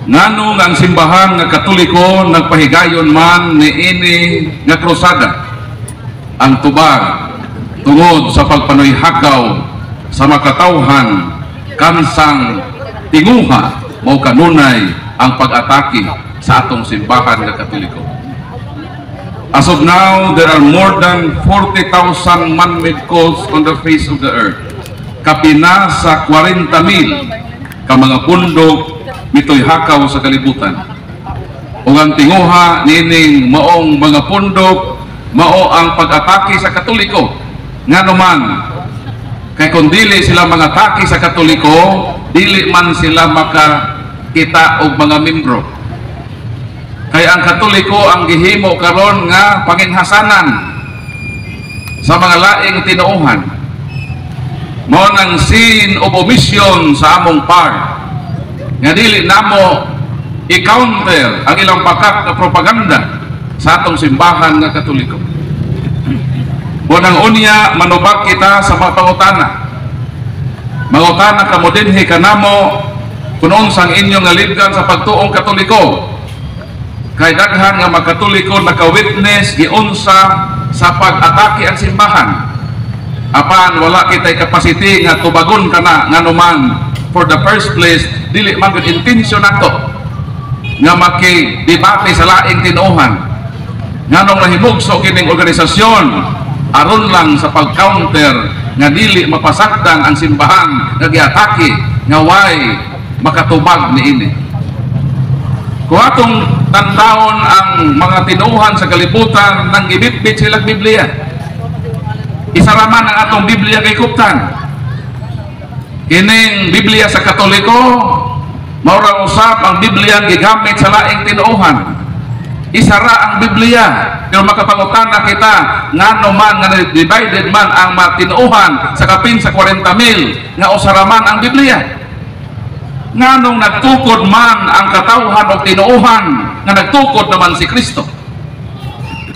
Ngano nga ang simbahan nga Katoliko nagpahigayon man ni ini nga krusada ang tubag tungod sa pagpanuyhakaw sa makatawhan kansang tinguha mao kanunay ang pag-atake sa atong simbahan nga Katoliko. As of now, there are more than 40,000 man-made cults on the face of the earth. Kapina sa 40,000 ka mga pundok mitoy hakaw sa kalibutan. O ang tinguha nining maong mga pundok mao ang pag-atake sa Katoliko. Nga naman, kay kung dili sila mga atake sa Katoliko, dili man sila makakita og mga membro. Kaya ang Katoliko ang gihimo karon nga panginhasanan sa mga laing tinuohan. Mao nang sin of omission sa among part nga dili namo i-counter ang ilang pakat na propaganda sa atong simbahan nga Katoliko. Unang unya, manubag kita sa mga pangutana. Mangutana kamo dinhi kanamo kung unsang inyong nalibgan sa pagtuong Katoliko. Kay daghan nga mga Katoliko naka-witness giunsa sa pag-atake ang simbahan. Apan wala kitay capacity nga tubagon kana nganuman. For the first place, dili man gud intensyon nato nga maki-debate sa laing tinuohan. Nganong nahimugso kining organisasyon aron lang sa pag-counter nga dili mapasakdan ang simbahan nga giatake nga way makatubag niini. Kung atong tandawon ang mga tinuohan sa kalibutan nang gibitbit silang Biblia, isaraman ang atong Biblia kay kuptan. Kining Biblia sa Katoliko, maura usap ang Biblia gigamit sa laing tinuohan. Isara ang Biblia, pero makapangutana kita ngano man nga divided man ang matinuohan sa kapin sa 40,000 nga usaraman ang Biblia. Nganong nagtukod man ang katawhan o tinuohan nga nagtukod naman si Kristo.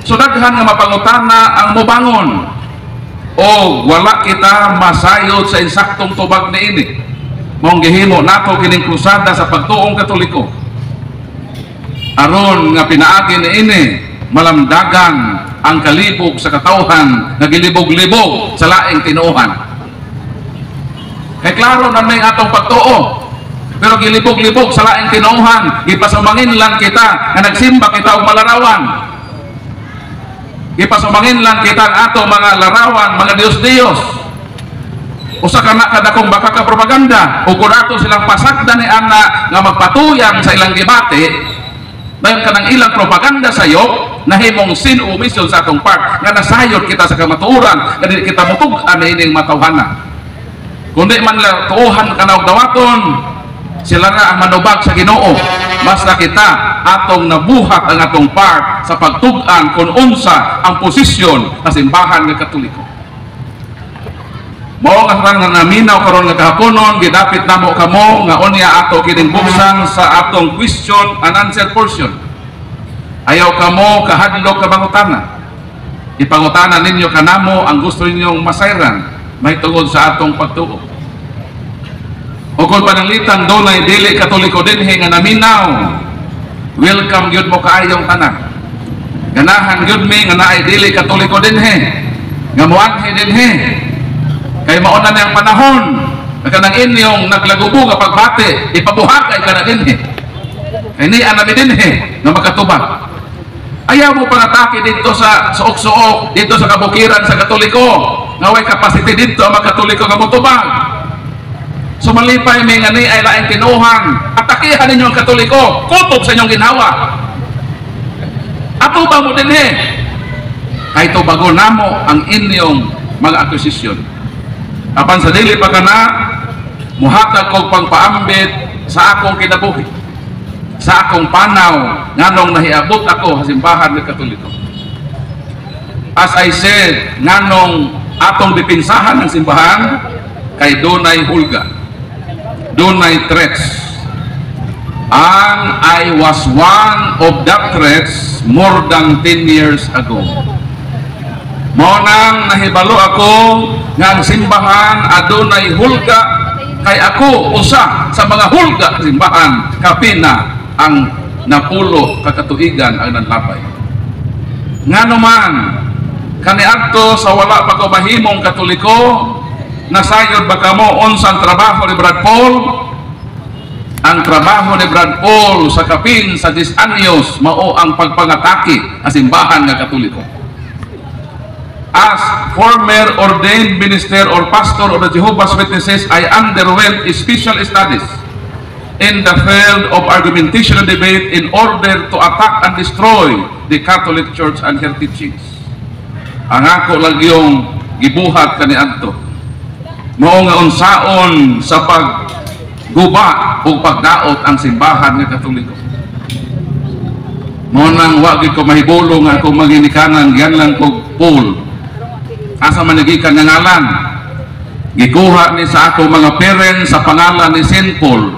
So daghan nga mapangutana ang mubangon. O wala kita masayod sa insaktong tubag ni ini. Mong gihimo nato kining krusada sa pagtuong Katoliko. Aron nga pinaagi ni ini malamdagan ang kalibog sa katawhan nga gilibog-libog sa laing tinuohan. Kay klaro na may atong pagtuo, pero gilibog-libog sa laing tinuohan, gipasumangin lang kita nga nagsimba kita og malarawan. Ipasumangin lang kita ang ato mga larawan, mga Diyos-Diyos. Usa ka na kadakong baka ka propaganda, o kung ato silang pasakda ni Ana nga magpatuyang sa ilang debate, dahil ka ng ilang propaganda sa iyo, nahimong sin o mission sa atong part, nga nasayod kita sa kamatuuran, nga di kita mutugan na ining matawhana. Kundi man lang tuuhan ka na og dawaton, sila na ang manubag sa Ginoo. Basta kita atong nabuhat ang atong part sa pagtug-an kung unsa ang posisyon sa simbahan ng Katoliko. Mao nga nga naminaw karon nga kahaponon, gidapit namo kamo nga unya ato kining buksan sa atong question and answer portion. Ayaw kamo kahadlok ka bangutana. Ipangutana ninyo kanamo ang gusto ninyong masayran may tungod sa atong pagtuo. O kung pananglitan dunay dili Katoliko dinhi nga naminaw, welcome gyud mo kaayong tanan. Ganahan gyud mi nga naay dili Katoliko dinhi nga moanhi dinhi. Kay mao na ang panahon nga kanang inyong naglagubo nga pagbati ipabuhakay kana dinhi. Kay ni anami dinhi nga makatubag. Ayaw mo panatake dito sa suok-suok, dito sa kabukiran sa Katoliko nga way capacity dito ang mga Katoliko nga motubag. Sumalipay may nga ni ay laing tinuohan, atakihan ninyo ang Katoliko, kutob sa inyong ginawa. Ato ba mo din kay tubago namo ang inyong mga akusisyon. Apan sa dili pa kana muhatag kog pagpaambit sa akong kinabuhi, sa akong panaw nganong nahiabot ako sa simbahan ng Katoliko. As I said, nganong atong dipinsahan ng simbahan kay dunay hulga, dunay threats. And I was one of that threats more than 10 years ago. Mao nang nahibalo ako nga ang simbahan adunay hulga, kay ako usa sa mga hulga sa simbahan kapina ang napulo kakatuigan ang nanlabay. Nga naman, kaniadto sa wala pa ko mahimong Katoliko, nasayod ba kamo unsang trabaho ni Brad Paul? Ang trabaho ni Brad Paul sa kapin sa 10 anyos mao ang pagpangatake sa simbahan nga Katoliko. As former ordained minister or pastor of the Jehovah's Witnesses, I underwent special studies in the field of argumentation and debate in order to attack and destroy the Catholic Church and her teachings. Ang ako lang yung gibuhat kaniadto mao nga unsaon sa pagguba o pagdaot ang simbahan nga Katoliko. Mao nang wa gyud ko mahibolo nga ako maginikanan yan lang kog Paul. Asa man nagikan nga ngalan, gikuha ni sa ako mga parents sa pangalan ni Saint Paul.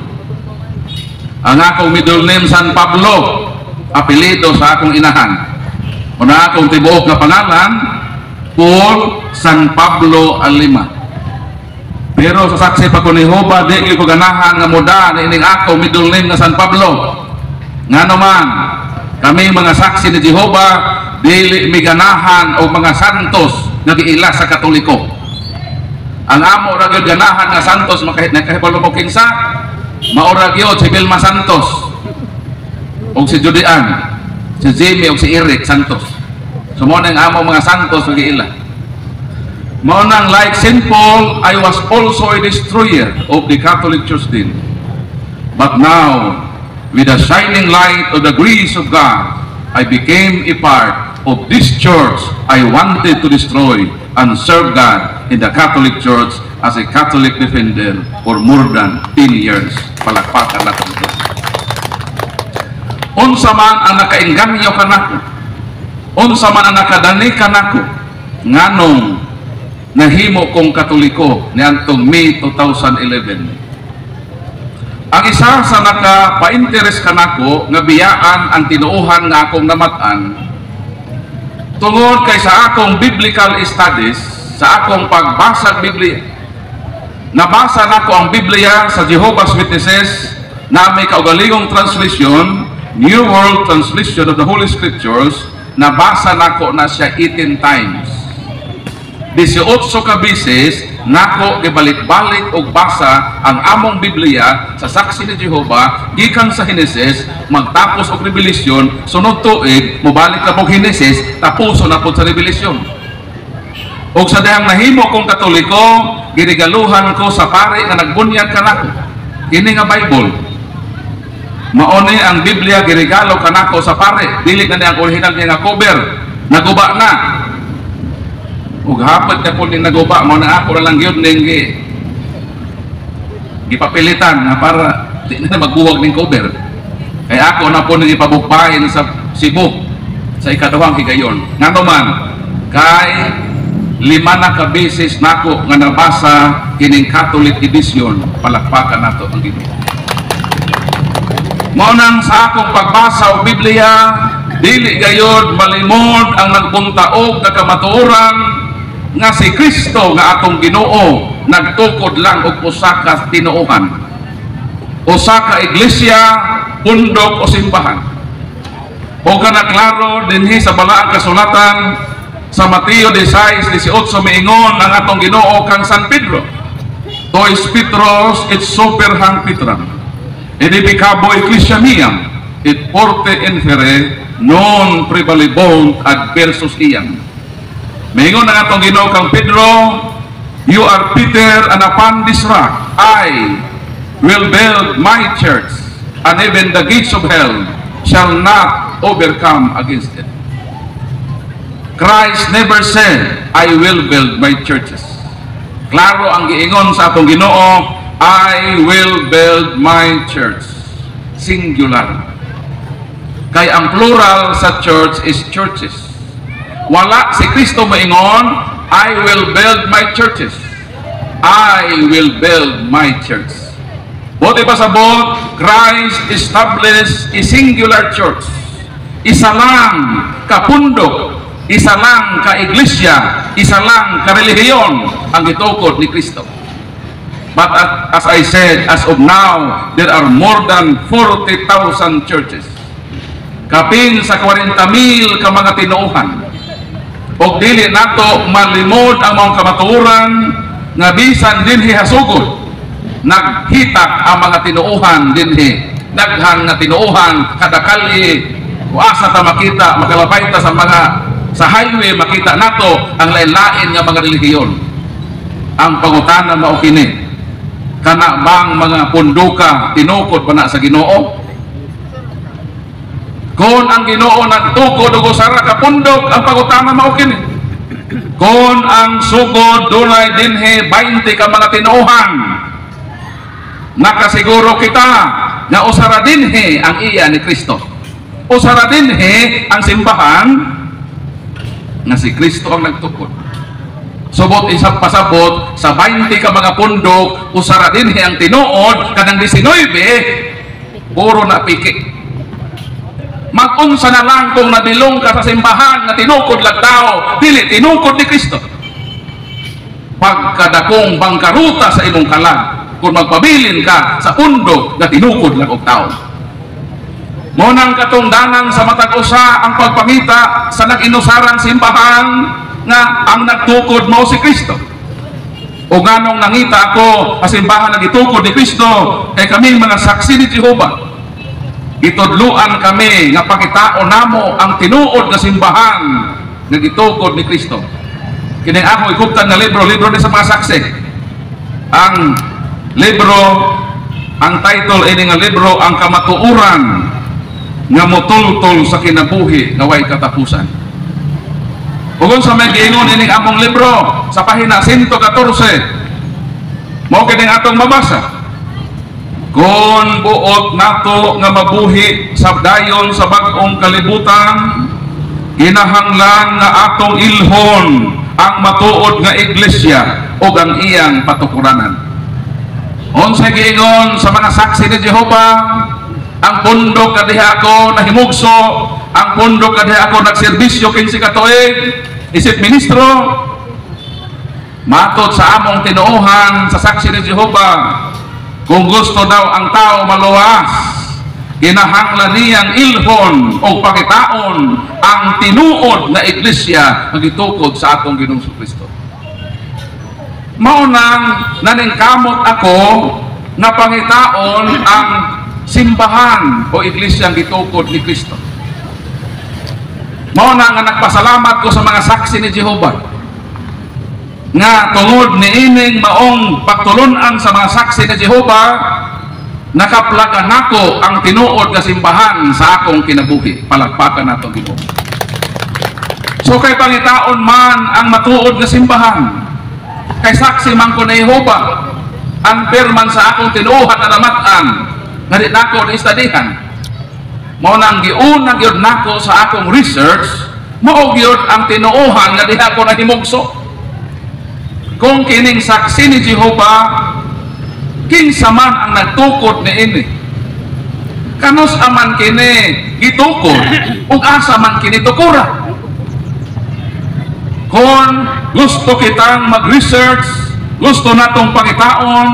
Ang akong middle name San Pablo, apelido sa akong inahan. Una akong tibuok na pangalan, Paul San Pablo Alima. Pero sa saksi pa ko ni Jehovah, di ko ganahan nga muda ni ining ako middle name na San Pablo. Nga naman, kami mga saksi ni Jehovah, dili mi ganahan o mga santos nagiila sa Katoliko. Ang amo ra gyud ganahan nga santos nakahibalo mo kinsa, mao ra gyud si Vilma Santos og si Judean, si Jimmy og si Eric Santos. So mo nang amo mga santos nagiila. Mao nang like Saint Paul, I was also a destroyer of the Catholic Church din. But now, with the shining light of the grace of God, I became a part of this church I wanted to destroy and serve God in the Catholic Church as a Catholic defender for more than 10 years. Palakpakan natin ito. Unsa man ang nakainganyo kanako, unsa man ang nakadani kanako, nganong nahimo kong Katoliko niadtong May 2011. Ang isa sa naka-pa-interes kanako nga biyaan ang tinuuhan nga akong namatan tungod kay sa akong biblical studies, sa akong pagbasa Biblia. Nabasa nako ang Biblia sa Jehovah's Witnesses na may kaugalingong translation, New World Translation of the Holy Scriptures. Nabasa nako na siya 18 times. 18 ka beses nako gibalik-balik og basa ang among Biblia sa saksi ni Jehovah gikan sa Henesis magtapos og Revelation, sunod tuig mobalik na og Henesis tapos na pud sa Revelation. Og sa dihang nahimo kong Katoliko, ginigaluhan ko sa pare nga nagbunyag kanako kini nga Bible. Mao ni ang Biblia ginigalo kanako sa pare, dili na ang original niya nga cover, naguba na. Ug hapit na po ning naguba, mo na ako na lang yun ning gipapilitan na para di na magbuwag ning cover. Kay ako na po ning ipabukbahin sa Cebu sa ikaduhang higayon. Nga naman, kay 5 na ka beses nako nga nabasa kining Catholic edition. Palakpakan nato ang Ginoo. Mao nang sa akong pagbasa og Biblia, dili gayud malimod ang nagbuntaog nga kamatuoran nga si Kristo nga atong Ginoo nagtukod lang og usa ka tinuohan, usa ka iglesia, pundok o simbahan. O kanaklaro dinhi sa balaang kasulatan sa Mateo 16:18 miingon ang atong Ginoo kang San Pedro, Tois Petros et super hang Petram, edibicabo ecclesia miam, et porte infere non prevalebont adversus iam. Mingon ang atong Ginoo kang Pedro, you are Peter, and upon this rock I will build my church, and even the gates of hell shall not overcome against it. Christ never said, I will build my churches. Klaro ang giingon sa atong Ginoo, I will build my church. Singular. Kay ang plural sa church is churches. Wala si Kristo maingon, I will build my churches. I will build my church. Buti pa sabot, Christ established a singular church. Isa lang ka pundok, isa lang ka iglesia, isa lang ka relihiyon ang gitukod ni Kristo. But as I said, as of now, there are more than 40,000 churches. Kapin sa 40,000 ka mga tinuuhan. O dili nato malimod ang mga kamaturan nga bisan dinhi hasugod. Naghitak ang mga tinuuhan dinhi. Daghang nga tinuuhan kada kalye asa ta makita makalabay ta sa highway makita nato ang lain-lain nga mga relihiyon. Ang pangutana mao kini, kana bang mga punduka tinukod pa na sa Ginoo? Kung ang Ginoo nagtukod og usara ka pundok, ang pangutana mao kini. Kung ang sugod dunay dinhi 20 ka mga tinuuhan, nakasiguro kita na usara dinhi ang iya ni Kristo. Usara dinhi ang simbahan nga si Kristo ang nagtukod. Subot isang pasabot sa 20 ka mga pundok, usara dinhi ang tinuod, kanang 19 puro na piki. Mag-unsa na lang kung nabilong ka sa simbahan na tinukod lang tao, dili tinukod ni Kristo. Pagkadakong bangkaruta sa imong kalag kung magpabilin ka sa pundok na tinukod lang og tao. Munang katungdanan sa matag usa ang pagpangita sa nag-inusarang simbahan nga ang nagtukod mao si Kristo. O ganong nangita ako sa simbahan nagitukod ni Kristo kay kami mga saksi ni Jehova. Itudluan kami nga pakitaon namo ang tinuod nga simbahan nga gitukod ni Kristo. Kini ako ikuptan nga libro ni sa mga saksi. Ang libro, ang title ini nga libro, ang kamatuoran nga motultol sa kinabuhi nga way katapusan. Ug sa may giingon ining among libro sa pahina 114 mao kining atong mabasa. Kung buot nato nga mabuhi sa dayon sa bag-ong kalibutan, kinahanglan nga atong ilhon ang matuod nga iglesia o ang iyang patukuranan. Unsay giingon sa mga saksi ni Jehova, ang pundok kadiha ako nahimugso, ang pundok kadiha ako nagserbisyo 15 ka tuig, isip ministro. Matod sa among tinuohan sa saksi ni Jehova, kung gusto daw ang tao maluwas, kinahanglan niyang ilhon o pakitaon ang tinuod na iglesia nga gitukod sa atong Ginoong Kristo. Mao nang naningkamot ako na pangitaon ang simbahan o iglesia ang gitukod ni Kristo. Mao na nga nagpasalamat ko sa mga saksi ni Jehova nga tungod ni ining maong pagtulunan sa mga saksi ni Jehova, nakaplagan nako ang tinuod nga simbahan sa akong kinabuhi. Palakpakan nato Ginoo. So kay pangitaon man ang matuod nga simbahan, kay saksi man ko na Jehova, ang perman sa akong tinuohan na namatan nga di nako na-istadihan. Mao nang giuna gyud nako sa akong research, mao gyud ang tinuohan nga diha ko nahimugso. Kung kining saksi ni Jehova, kinsa man ang nagtukod ni ini, kanos aman kini gitukod ug asa man kini tukura. Kung gusto kitang mag-research, gusto natong pangitaon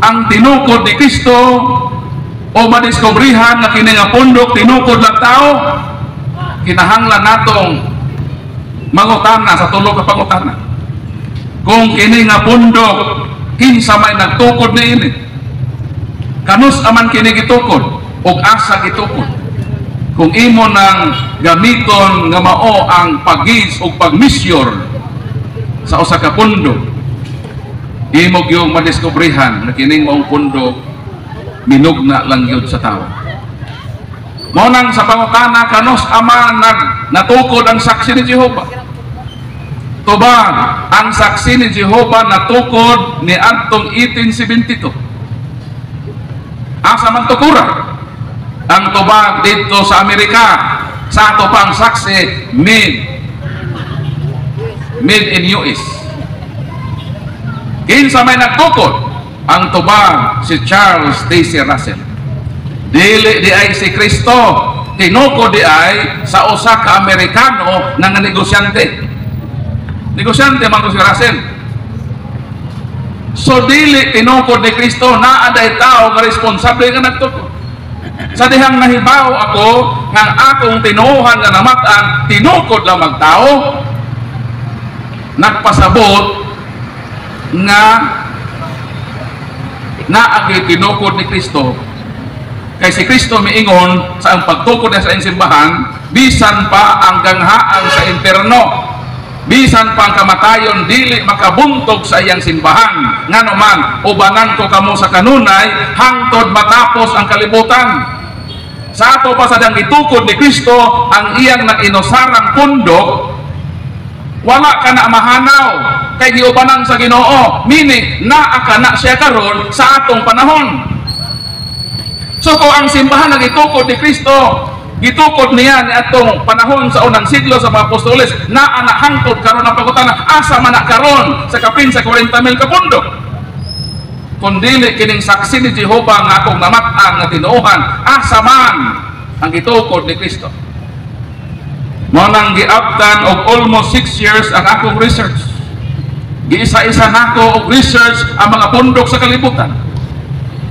ang tinukod ni Kristo o madiskubrihan na kini nga pundok tinukod lang tao, kinahanglan natong mangutana sa tulo ka pangutana. Kung kini nga pundok kinsa may nagtukod ni ini, kanus aman kini gitukod ug asa gitukod. Kung imo nang gamiton nga mao ang pagis ug pagmisyor sa usa ka pundok, imo gyud madiskubrihan na kining maong pundok minugna lang yun sa tao. Mao nang sa pangutana kanus aman natukod ang saksi ni Jehova. Tubag, ang saksi ni Jehova natukod ni adtong 1872. Asa man tukura? Ang tubag dito sa Amerika, sa ato pang saksi made in US. Kinsa may nagtukod? Ang tubag si Charles Taze Russell. Dili di ay si Kristo, tinukod di ay sa usa ka Amerikano nga negosyante. Negosyante man ko si Russell. So dili tinukod ni Kristo na aday tao nga responsable nga nagtukod. Sa dihang nahibaw ako nga akong tinuuhan nga namatan, tinukod lang magtao, nagpasabot nga naagi tinukod ni Kristo. Kay si Kristo miingon sa ang pagtukod niya sa simbahan, bisan pa ang ganghaan sa impierno, bisan pa ang kamatayon dili makabuntog sa iyang simbahan. Nganuman ubanan ko kamo sa kanunay hangtod matapos ang kalibutan. Sa ato pa sa dang gitukod ni Kristo ang iyang naginusarang pundok, wala ka na mahanaw kay giubanan sa Ginoo, meaning naa ka na siya karon sa atong panahon. So kung ang simbahan na gitukod ni Kristo, gitukod niya ni atong panahon sa unang siglo sa mga apostoles, naa na hangtod karon ang pagutana, asa man na karon sa kapin sa 40,000 ka pundok. Kundili kining saksi ni Jehovah nga akong namatan nga tinuuhan, asa man ang gitukod ni Kristo. Mo nang giabtan og almost 6 years ang akong research. Giisa-isa nako og research ang mga pundok sa kalibutan.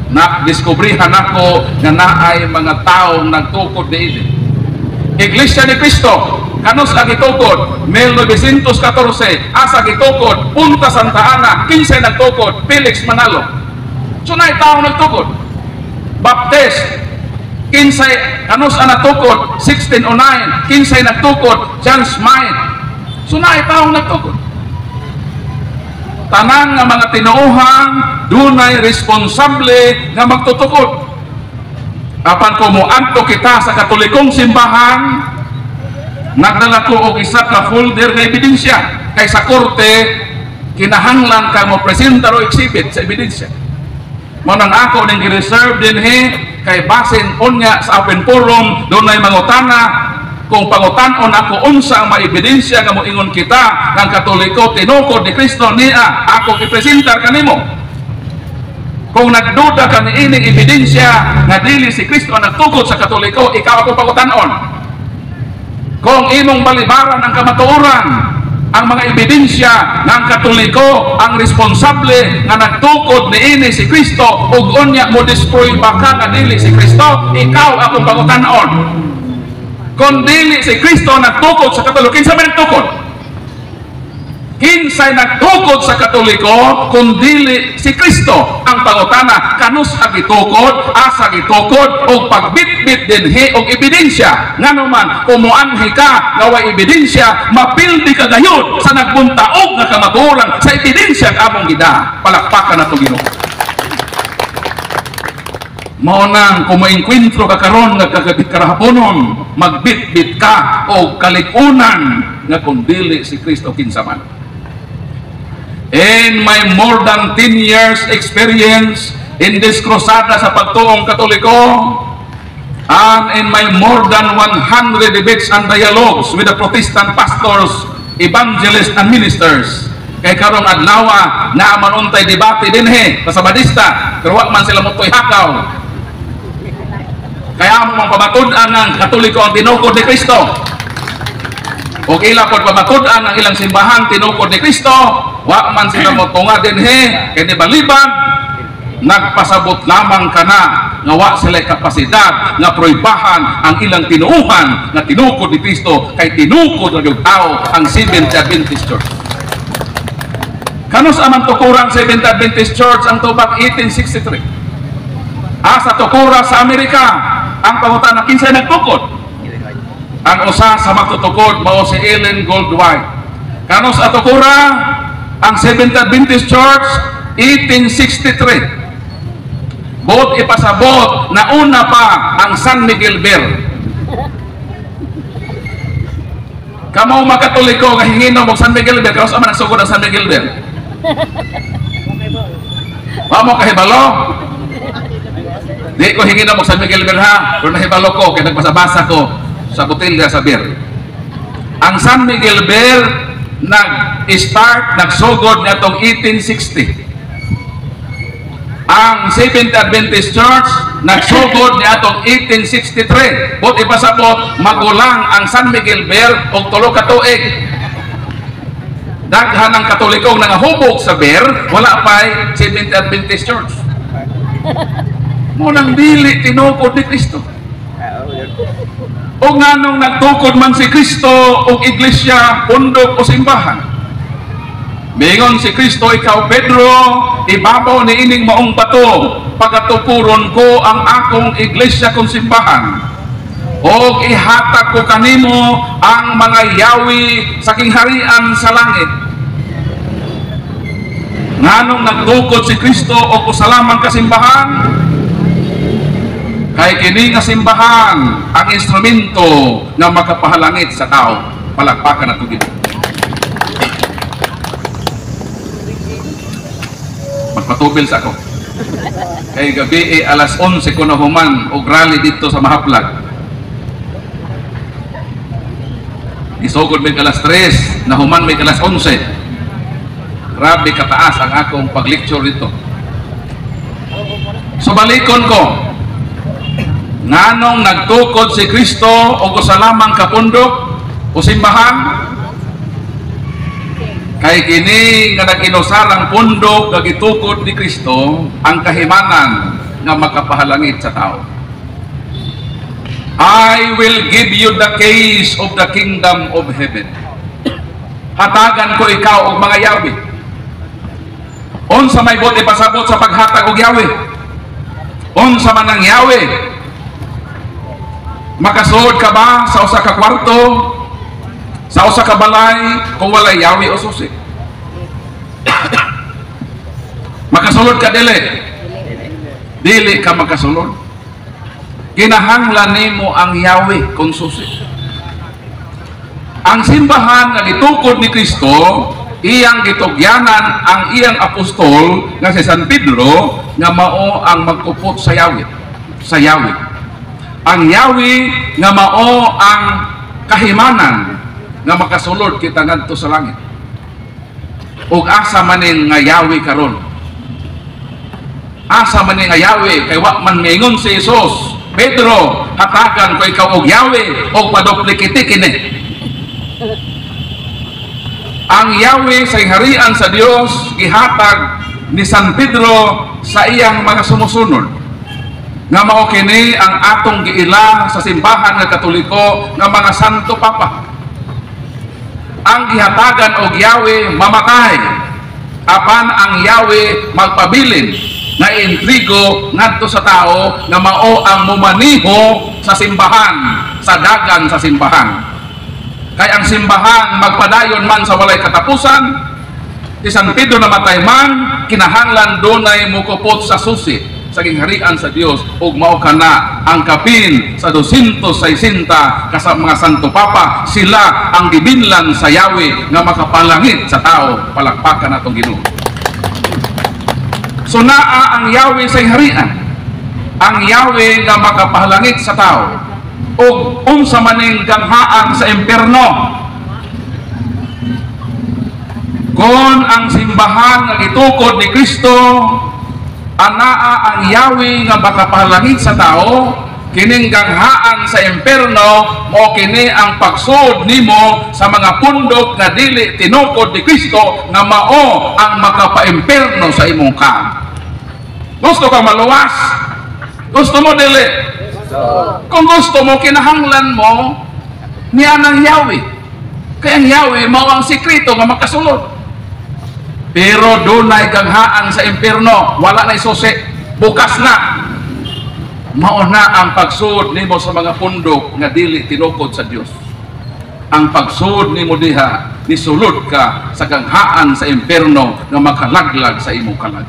Nakdiskubrihan ako nga naay mga taong nagtukod niini. Iglesia ni Cristo, kanus ang gitukod 1914, asa gitukod Punta Santa Ana, 15 nagtukod Felix Manalo. So naay taong nagtukod. Baptist, 15 kanus ang nagtukod 1609, 15 nagtukod John Smythe. So naay taong nagtukod. Tanan nga mga tinuuhan dunay responsable nga magtutukod. Apan ko moadto kita sa Katolikong simbahan, nagdala ko og isa ka folder nga ebidensya kay sa korte kinahanglan ka mo presenta o exhibit sa ebidensya. Mo nang ako ning gi-reserve dinhi kay basin unya sa open forum dunay mangutana. Kung pangutan-on ako unsa ang maebidensya nga moingon kita ng Katoliko tinukod ni Kristo niya, ako ipresentar kanimo. Kung nagduda ka ni ining ebidensya nga dili si Kristo ang nagtukod sa Katoliko, ikaw ako pangutan-on. Kung imong balibaran ang kamatuoran, ang mga ebidensya ng Katoliko ang responsable nga nagtukod ni ini si Kristo ug unya mo destroy baka nga dili si Kristo, ikaw akong pangutan-on. Kung dili si Kristo nagtukod sa Katoliko, kinsa man nagtukod? Kinsay nagtukod sa Katoliko kung dili si Kristo? Ang pangutana, kanus ang gitukod, asa gitukod, o pagbitbit dinhi og ebidensya. Nganuman, kumuanhi ka nga way ebidensya, mapildi ka gayon sa nagbuntaog nga kamatuoran sa ebidensya nga among gida. Palakpakan na ito, Ginoo. Mao nang kung maengkwentro ka karon nga karahaponon, magbitbit ka o kalikunan nga kung dili si Kristo kinsa man. In my more than 10 years experience in this crusada sa pagtuong Katoliko, and in my more than 100 debates and dialogues with the Protestant pastors, evangelists, and ministers, kay karong adlaw na manuntay debate dinhi sa Sabadista, pero wa man sila motoy hakaw. Kaya mo mang pamatud-an ng Katoliko ang tinukod ni Kristo. O ila pod pamatud-an ang ilang simbahan tinukod ni Kristo, wa man sila motunga dinhi kay ni balibag nagpasabot lamang kana nga wa sila kapasidad nga proibahan ang ilang tinuuhan nga tinukod ni Kristo kay tinukod ra gyud tao ang Seventh Adventist Church. Kanus amang tukuran sa Seventh Adventist Church ang tubag 1863. Asa tukura sa Amerika ang pangutana kinsay nagtukod. Ang usa sa magtutukod mao si Ellen Goldwhite. Kanus atukura ang Seventh Adventist Church 1863. Bot ipasabot na una pa ang San Miguel Bell. Kamo makatoliko nga hinginom og San Miguel Bell, kanus man nagsugod ang San Miguel Bell. Wa mo kahibalo? Di ko hingin na mo San Miguel Bell ha, pero nahibalo ko kaya nagpasabasa ko sa botelya sa beer. Ang San Miguel Bell nag-start, nagsugod na itong 1860. Ang Seventh Adventist Church nagsugod niya itong 1863. But ipasabot, magulang ang San Miguel Bell o 3 ka tuig. Daghan ng Katolikong nangahubog sa ber, wala pa'y Seventh Adventist Church. Munang dili tinukod ni Kristo. O nga nung nagtukod man si Kristo o iglesia, pundok o simbahan. Bingon si Kristo, ikaw Pedro, ibabaw ni ining maong bato, pagatupuron ko ang akong iglesia kung simbahan. O ihatag ko kanimo ang mga yawi sa kingharian sa langit. Nganong nagtukod si Kristo o kusalamang kasimbahan? Kay kini nga simbahan ang instrumento nga makapahalangit sa tao. Palakpakan nato dito. Magpatubil sa ako. Kay gabi alas 11 ko na human og rally dito sa Mahaplag. Isugod may alas 3, na human may alas 11. Grabe kataas ang akong pag-lecture dito. So balikon ko, nganong nagtukod si Kristo o gusalamang kapundok o simbahan? Kay kini nga naginusarang pundok nga gitukod ni Kristo ang kahimanan nga makapahalangit sa tao. I will give you the keys of the kingdom of heaven. Hatagan ko ikaw og mga yawi. Unsa may buti pasabot sa paghatag og yawi? Unsa man ang yawi? Makasuod ka ba sa usa ka kwarto? Sa usa ka balay kung walay yawi o susi? Makasulod ka dili? Dili ka makasulod. Kinahanglan nimo ang yawi kung susi. Ang simbahan nga gitukod ni Kristo, iyang gitugyanan ang iyang apostol nga si San Pedro nga mao ang magkupot sa yawi. Sa yawi. Ang yawi nga mao ang kahimanan nga makasulod kita ngadto sa langit. Ug asa maning nga yawi karon? Asa maning nga yawi kay wa man mingon si Jesus, Pedro, hatagan ko ikaw og yawi o paduplikiti kini. Ang yawi sa harian sa Dios gihatag ni San Pedro sa iyang mga sumusunod. Nga mao kini ang atong giila sa simbahan nga Katoliko nga mga Santo Papa. Ang gihatagan og yawi mamatay, apan ang yawi magpabilin na intrigo ngadto sa tao na mao ang mumaniho sa simbahan, sa dagan sa simbahan. Kay ang simbahan magpadayon man sa walay katapusan, si San Pedro namatay man, kinahanglan dunay mukupot sa susi sa gingharian sa Dios ug mao kana ang kapin sa 260 ka mga Santo Papa, sila ang gibinlan sa yawi nga makapalangit sa tao. Palakpakan natong Ginoo. So naa ang yawi sa harian, ang yawi nga makapahalangit sa tao, o unsa maning ganghaan sa impierno. Kung ang simbahan nga gitukod ni Kristo, anaa ang yawi nga makapahalangit sa tao, kining ganghaan sa impierno mo kini ang pagsud nimo sa mga pundok nga dili tinukod ni Kristo nga mao ang makapaimpierno sa imong ka. Gusto ka maluwas? Gusto mo dili? Kung gusto mo, kinahanglan mo niya ng yawi. Kaya ang yawi mao ang sikreto nga makasulod. Pero dunay ganghaan sa impierno, wala na isusi, bukas na. Mao na ang pagsud nimo sa mga pundok nga dili tinukod sa Dios. Ang pagsud nimo diha, nisulod ka sa ganghaan sa impierno nga makalaglag sa imong kalag.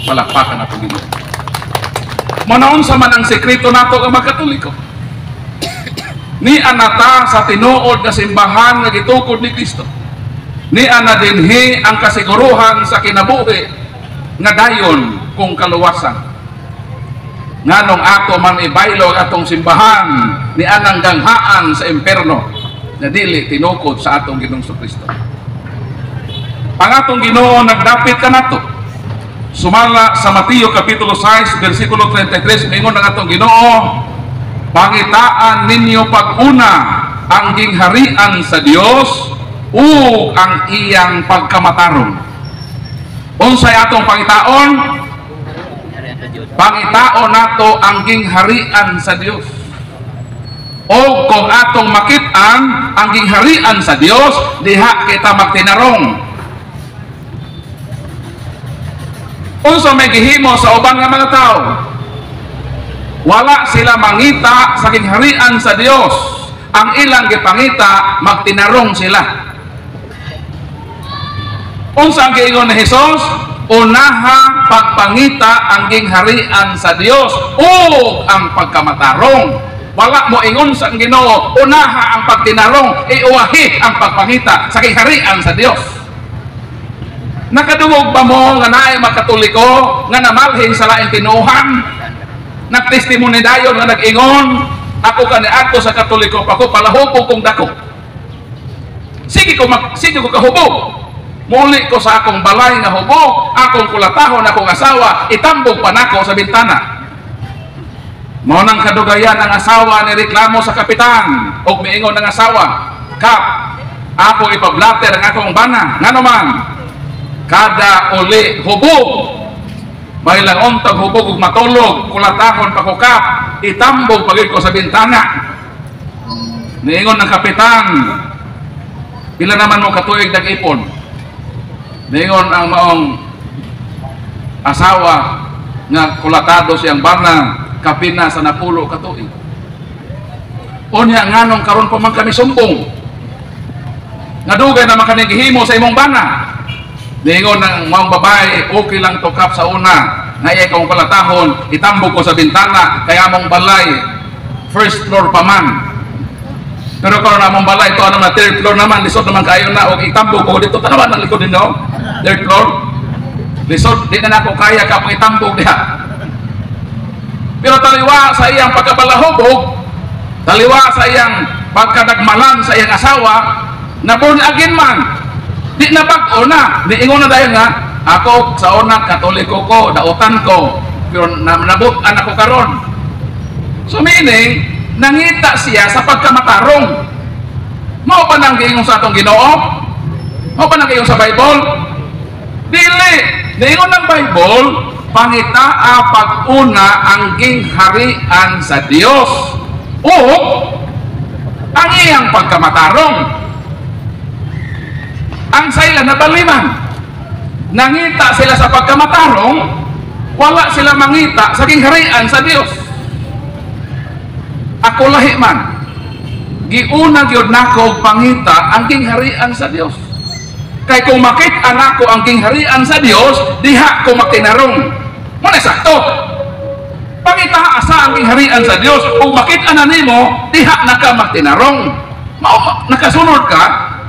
Palakpakan nato Ginoo. Manaon sa man ang sekreto nato nga mga Katoliko. Ni anata sa tinuod nga simbahan nga gitukod ni Kristo. Ni ana dinhi ang kasiguruhan sa kinabuhi nga dayon kung kaluwasan. Nganong ato man ibaylo atong simbahan ni anang ganghaan sa impierno na dili tinukod sa atong Ginoong Kristo. Ang atong Ginoo nagdapit kanato. Sumala sa Mateo Kapitulo 6, versikulo 33, mingon ng atong Ginoo, pangitaan ninyo pag-una ang gingharian sa Dios ug ang iyang pagkamataron. Unsay atong pangitaon? Pangitaon nato ang gingharian sa Dios. O kung atong makit-an ang gingharian sa Dios, diha kita magtinarong. Unsa may gihimo sa uban nga mga tao? Wala sila mangita sa gingharian sa Dios. Ang ilang gipangita, magtinarong sila. Unsa ang giingon ni Hesus? Unaha pagpangita ang gingharian sa Dios ug ang pagkamatarong. Wala mo ingon sa Ginoo, unaha ang pagtinarong, iuwahi ang pagpangita sa gingharian sa Dios. Nakadungog ba mo nga naay magkatoliko nga namalhin sa laing tinuhan? Nagtestimony dayon nga nag-ingon, ako kaniadto sa katoliko pa ko palahubog kong dako. Sige ko kahubog. Muli ko sa akong balay nga hubog, akong kulatahon akong asawa, itambog pa nako sa bintana. Mao nang kadugayan ang asawa ni reklamo sa kapitan og miingon ng asawa, "Kap, ako ipablater ang akong bana, ngano man kada uli hubog, may lang untag hubog ug matulog, kulatahon pa ko kap, itambog pagid ko sa bintana." Niingon ng kapitan, "Pila naman mo katuig dag-ipon?" Niingon ang maong asawa nga kulatado siyang bana, kapina sa napulo katuig. Unya nganong karon pa man kami sumbong. Nga dugay na makaning gihimo sa imong bana. Niingon ng maong babae, okay lang to kap sa una. Ngayay kong kulatahon, itambog ko sa bintana, kaya among balay, first floor pa man. Pero karon among balay, ito ano na third floor naman, lisod naman kayo na, o itambog ko dito, tanawan ang likod ninyo, third floor. Lisod, di na ako kaya kapag itambog diha. Pero taliwa sa iyang pagkabalahubog, taliwa sa iyang pagkadagmalan sa iyang asawa, na born again man, di na bag-o na, niingon na dahil nga, ako sa una katoliko ko, dautan ko, pero nabutan ako karon. So meaning, nangita siya sa pagkamatarong. Mao pa nang giingon sa atong Ginoo? Mao pa nang giingon sa Bible? Dili, niingon ng Bible, pangitaa pag-una ang gingharian sa Dios o ang iyang pagkamatarong. Ang sila nabaliman, nangita sila sa pagkamatarong, wala sila mangita sa gingharian sa Dios. Ako lahi man, giuna gyud nako pangita ang gingharian sa Dios. Kay kung makit-an ako ang gingharian sa Dios, diha ko magtinarong. Muna sakto. Pangita asa ang gingharian sa Dios, kung makit-an na nimo, diha na ka magtinarong. Nakasunod ka,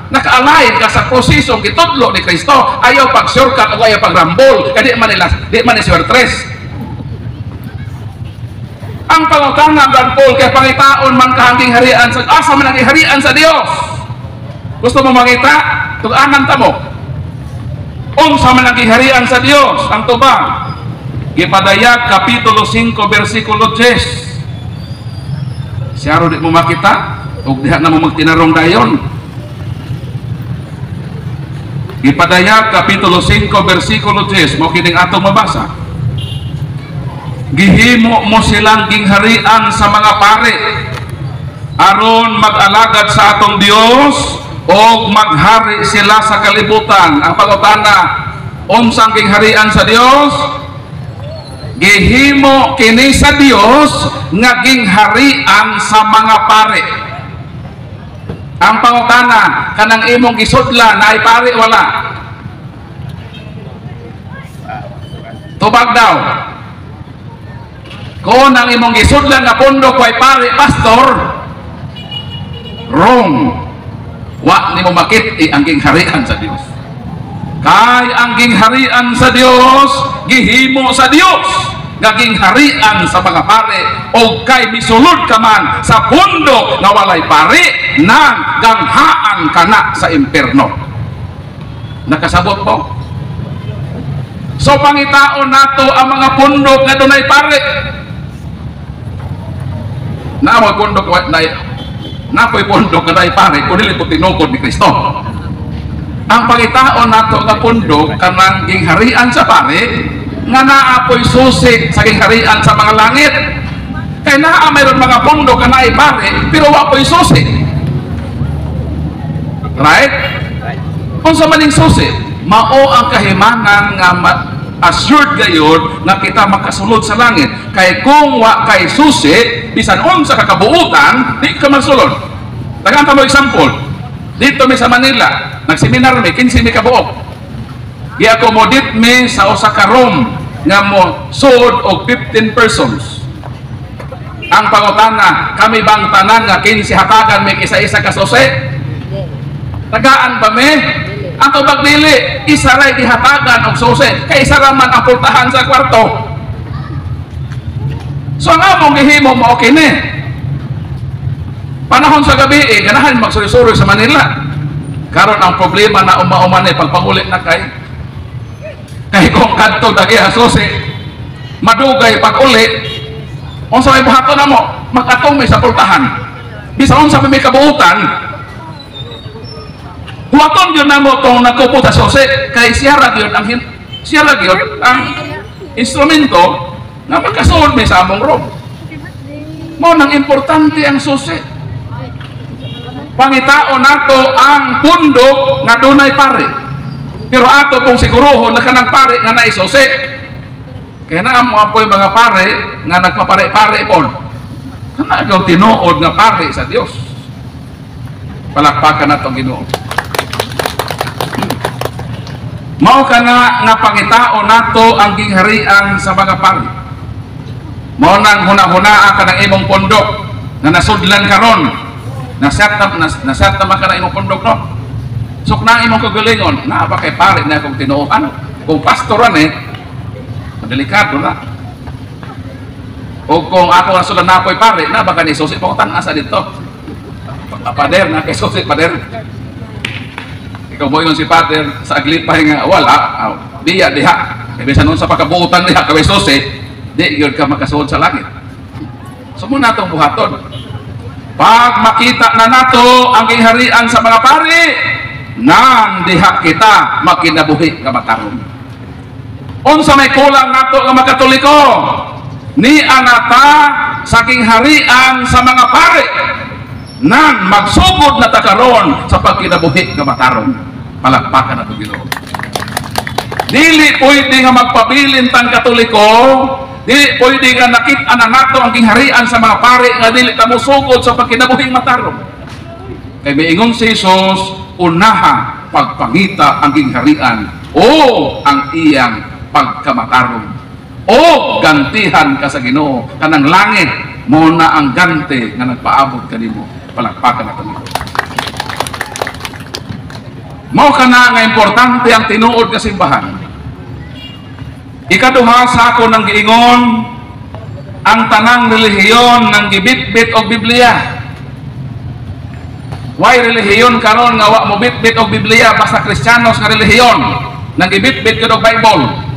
nakaalain ka sa prosesong gitudlo ni Kristo, ayaw pag-shortcut o ayaw pag-rambol, kaya di man iswertres. Ang pangutana Brad Paul, kaya pangitaon man ka ang gingharian sa asa man ang gingharian sa Dios. Gusto mo makita? Tuganan ta mo. Unsa man ang gingharian sa Dios, ang tubang. Gipadayag kapitulo 5 bersikulo 10. Siya ro di mo makita, ug diha na mo magtinarong dayon. Gipadayag kapitulo 5 bersikulo 10, mo kining atong mabasa. Gihimo mo silang gingharian sa mga pare aron mag-alagad sa atong Dios o maghari sila sa kalibutan. Ang pangutana, unsang gingharian sa Dios? Gihimo kini sa Dios nga gingharian sa mga pare. Ang pangutana, kanang imong gisudla na ay pare wala? Tubag daw. Kung ang imong gisudlan nga pundok ay pare pastor, wrong. Wa nimo makit ang gingharian sa Dios. Kay ang gingharian sa Dios gihimo sa Dios nga gingharian sa mga pare, o kay misulod ka man sa pundok nga walay pare, nang ganghaan kana sa impierno. Nakasabot po? So pangitaon nato ang mga pundok nga dunay pare. Na mo pundok napoy pundok nga dunay pare, kun dili po tinukod ni Kristo. ang pangitaon nato nga pundok kanang gingharian sa pare nga naapoy susi sa gingharian sa mga langit. Kay naa mayroon mga pundok nga naay pare pero wapoy susi. Right? Unsa maning susi? Mao ang kahimanan nga assured gayon nga kita makasulod sa langit. Kay kung wa kay susi, bisan unsa ka kabuutan, di ka magsulod. Dagan ta mo example. Dito mi sa Manila, nagseminar mi 15 mi kabuok. Gi-accommodate mi sa usa ka room nga mo sud og 15 persons. Ang pangutana, kami bang tanan nga 15 hatagan mi isa-isa ka susi? Tagaan ba mi? Ang tubag dili, isa ray gihatagan og susi, kay isa ra man ang pultahan sa kwarto. So ang among gihimo mo okay ni. Panahon sa gabi ganahan magsuri-suri sa Manila. Karon ang problema na uma-uma ni pagpangulit na kay kung kadto dagi susi, madugay pag-uli. Unsa may buhaton namo? Makatong sa pultahan. Bisan unsa may kabuutan, huwaton yun na mo itong nagkupo sa susi, kay siya ra yun ang instrumento na magkasuod may sa among room. Mo nang importante ang susi. Pangitao nato ang pundok nga dunay pare. Pero ato kung siguruhon na kanang pare nga naay susi. Kaya na ang mga pare nga nagpapare-pare pon. Kana daw tinuod nga pare sa Dios. Palakpakan nato Ginoo. Mao kana nga pangitao nato ang gingharian sa mga pari. Mao nang huna-hunaa ka ng imong pondok na nasudlan karon. Nasat na ka na imong pondok no. Sukna imong kagalingon, naa ba kay pari na akong tinuohan? Kung pastoran delikado na. O kung ako na sulan napoy pari, na ba kani susi pangutan asa dito? Pader na kay susi pader. Ikaw mo yun si Pater sa aglipay nga wala, biya diha. E bisan nun sa pagkabuutan diha, kaway susi, di yun ka makasuod sa langit. So muna itong buhaton. Pag makita na nato ang gingharian sa mga pari, nang diha kita makinabuhi nga matarong. Unsa may kulang nato nga makatoliko, ni anata sa gingharian sa mga pari, nang magsugod na takaron sa pagkinabuhi nga matarong. Palakpakan na ito Ginoo. Dili pwede nga magpabilin tang katoliko, dili pwede nga nakita na nato ang gingharian sa mga pari nga dili ta musugod sa pagkinabuhing matarong. Kay miingon si Jesus, unaha pagpangita ang gingharian o ang iyang pagkamatarong. O gantihan ka sa Ginoo, kanang langit mo na ang ganti nga nagpaabot kanimo. Palakpakan na ito Ginoo. Mao kana nga importante ang tinuod nga simbahan. Ikaduha sa ako nang giingon ang tanang relihiyon nang gibitbit og Biblia. Why relihiyon karon nga wa mo bitbit og Biblia basta Kristiyanos nga relihiyon nang gibitbit gid og Bible.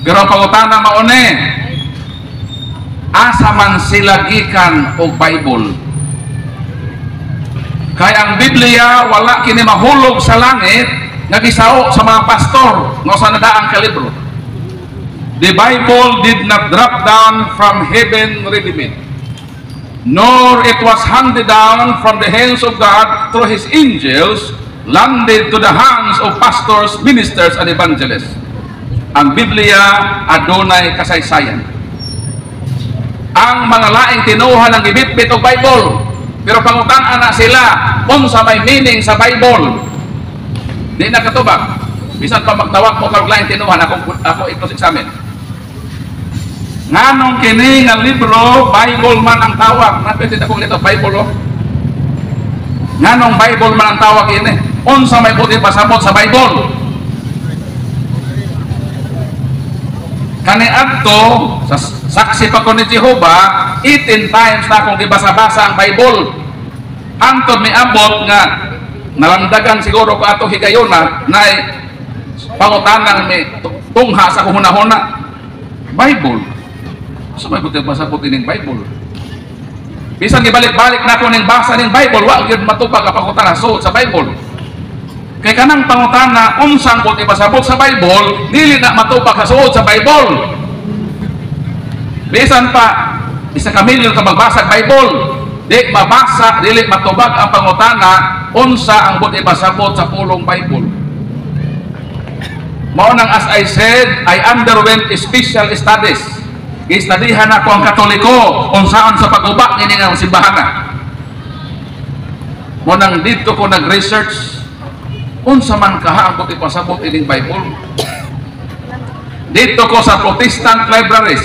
Pero ang pangutana mao ni, asa man sila gikan og Bible? Kaya ang Biblia wala kini mahulog sa langit nga gisao sa mga pastor nga sa nadaang kalibro. The Bible did not drop down from heaven ready-made, nor it was handed down from the hands of God through His angels, landed to the hands of pastors, ministers, and evangelists. Ang Biblia adunay kasaysayan. Ang mga laing tinuhan ng ibitbit og Bible, pero pangutan-an na sila kung sa may meaning sa Bible. Di na katubag. Bisan pa magtawag mo karong laing tinuhan, ako i-cross examine. Nganong kini nga libro, Bible man ang tawag. Napitid akong nito, Bible o. Nganong Bible man ang tawag ini. Unsa may buti pasabot sa Bible. Kani adto sa saksi pa ko ni Jehovah 18 times na akong gibasa-basa ang Bible. Antod may abot nga nalandagan siguro ko ato higayona na pangutanang may tungha sa kuhuna-huna Bible. So may buti pasabot ining Bible. Bisan gibalik-balik na ako ning basa ning Bible, wa gyud matupag ang pangutana suot sa Bible. Kay kanang pangutana unsang kung ipasabot sa Bible dili na matubag sa suod sa Bible. Bisan pa isa ka milyon ka magbasa Bible, di mabasa dili matubag ang pangutana unsa ang kung ipasabot sa pulong Bible. Mao nang as I said, I underwent special studies. Gistudihan ako ang Katoliko unsaan sa pag-uba nini nga simbahan. Mo nang dito ko nag-research unsa man kaha ang kung ipasabot ining Bible. Dito ko sa Protestant libraries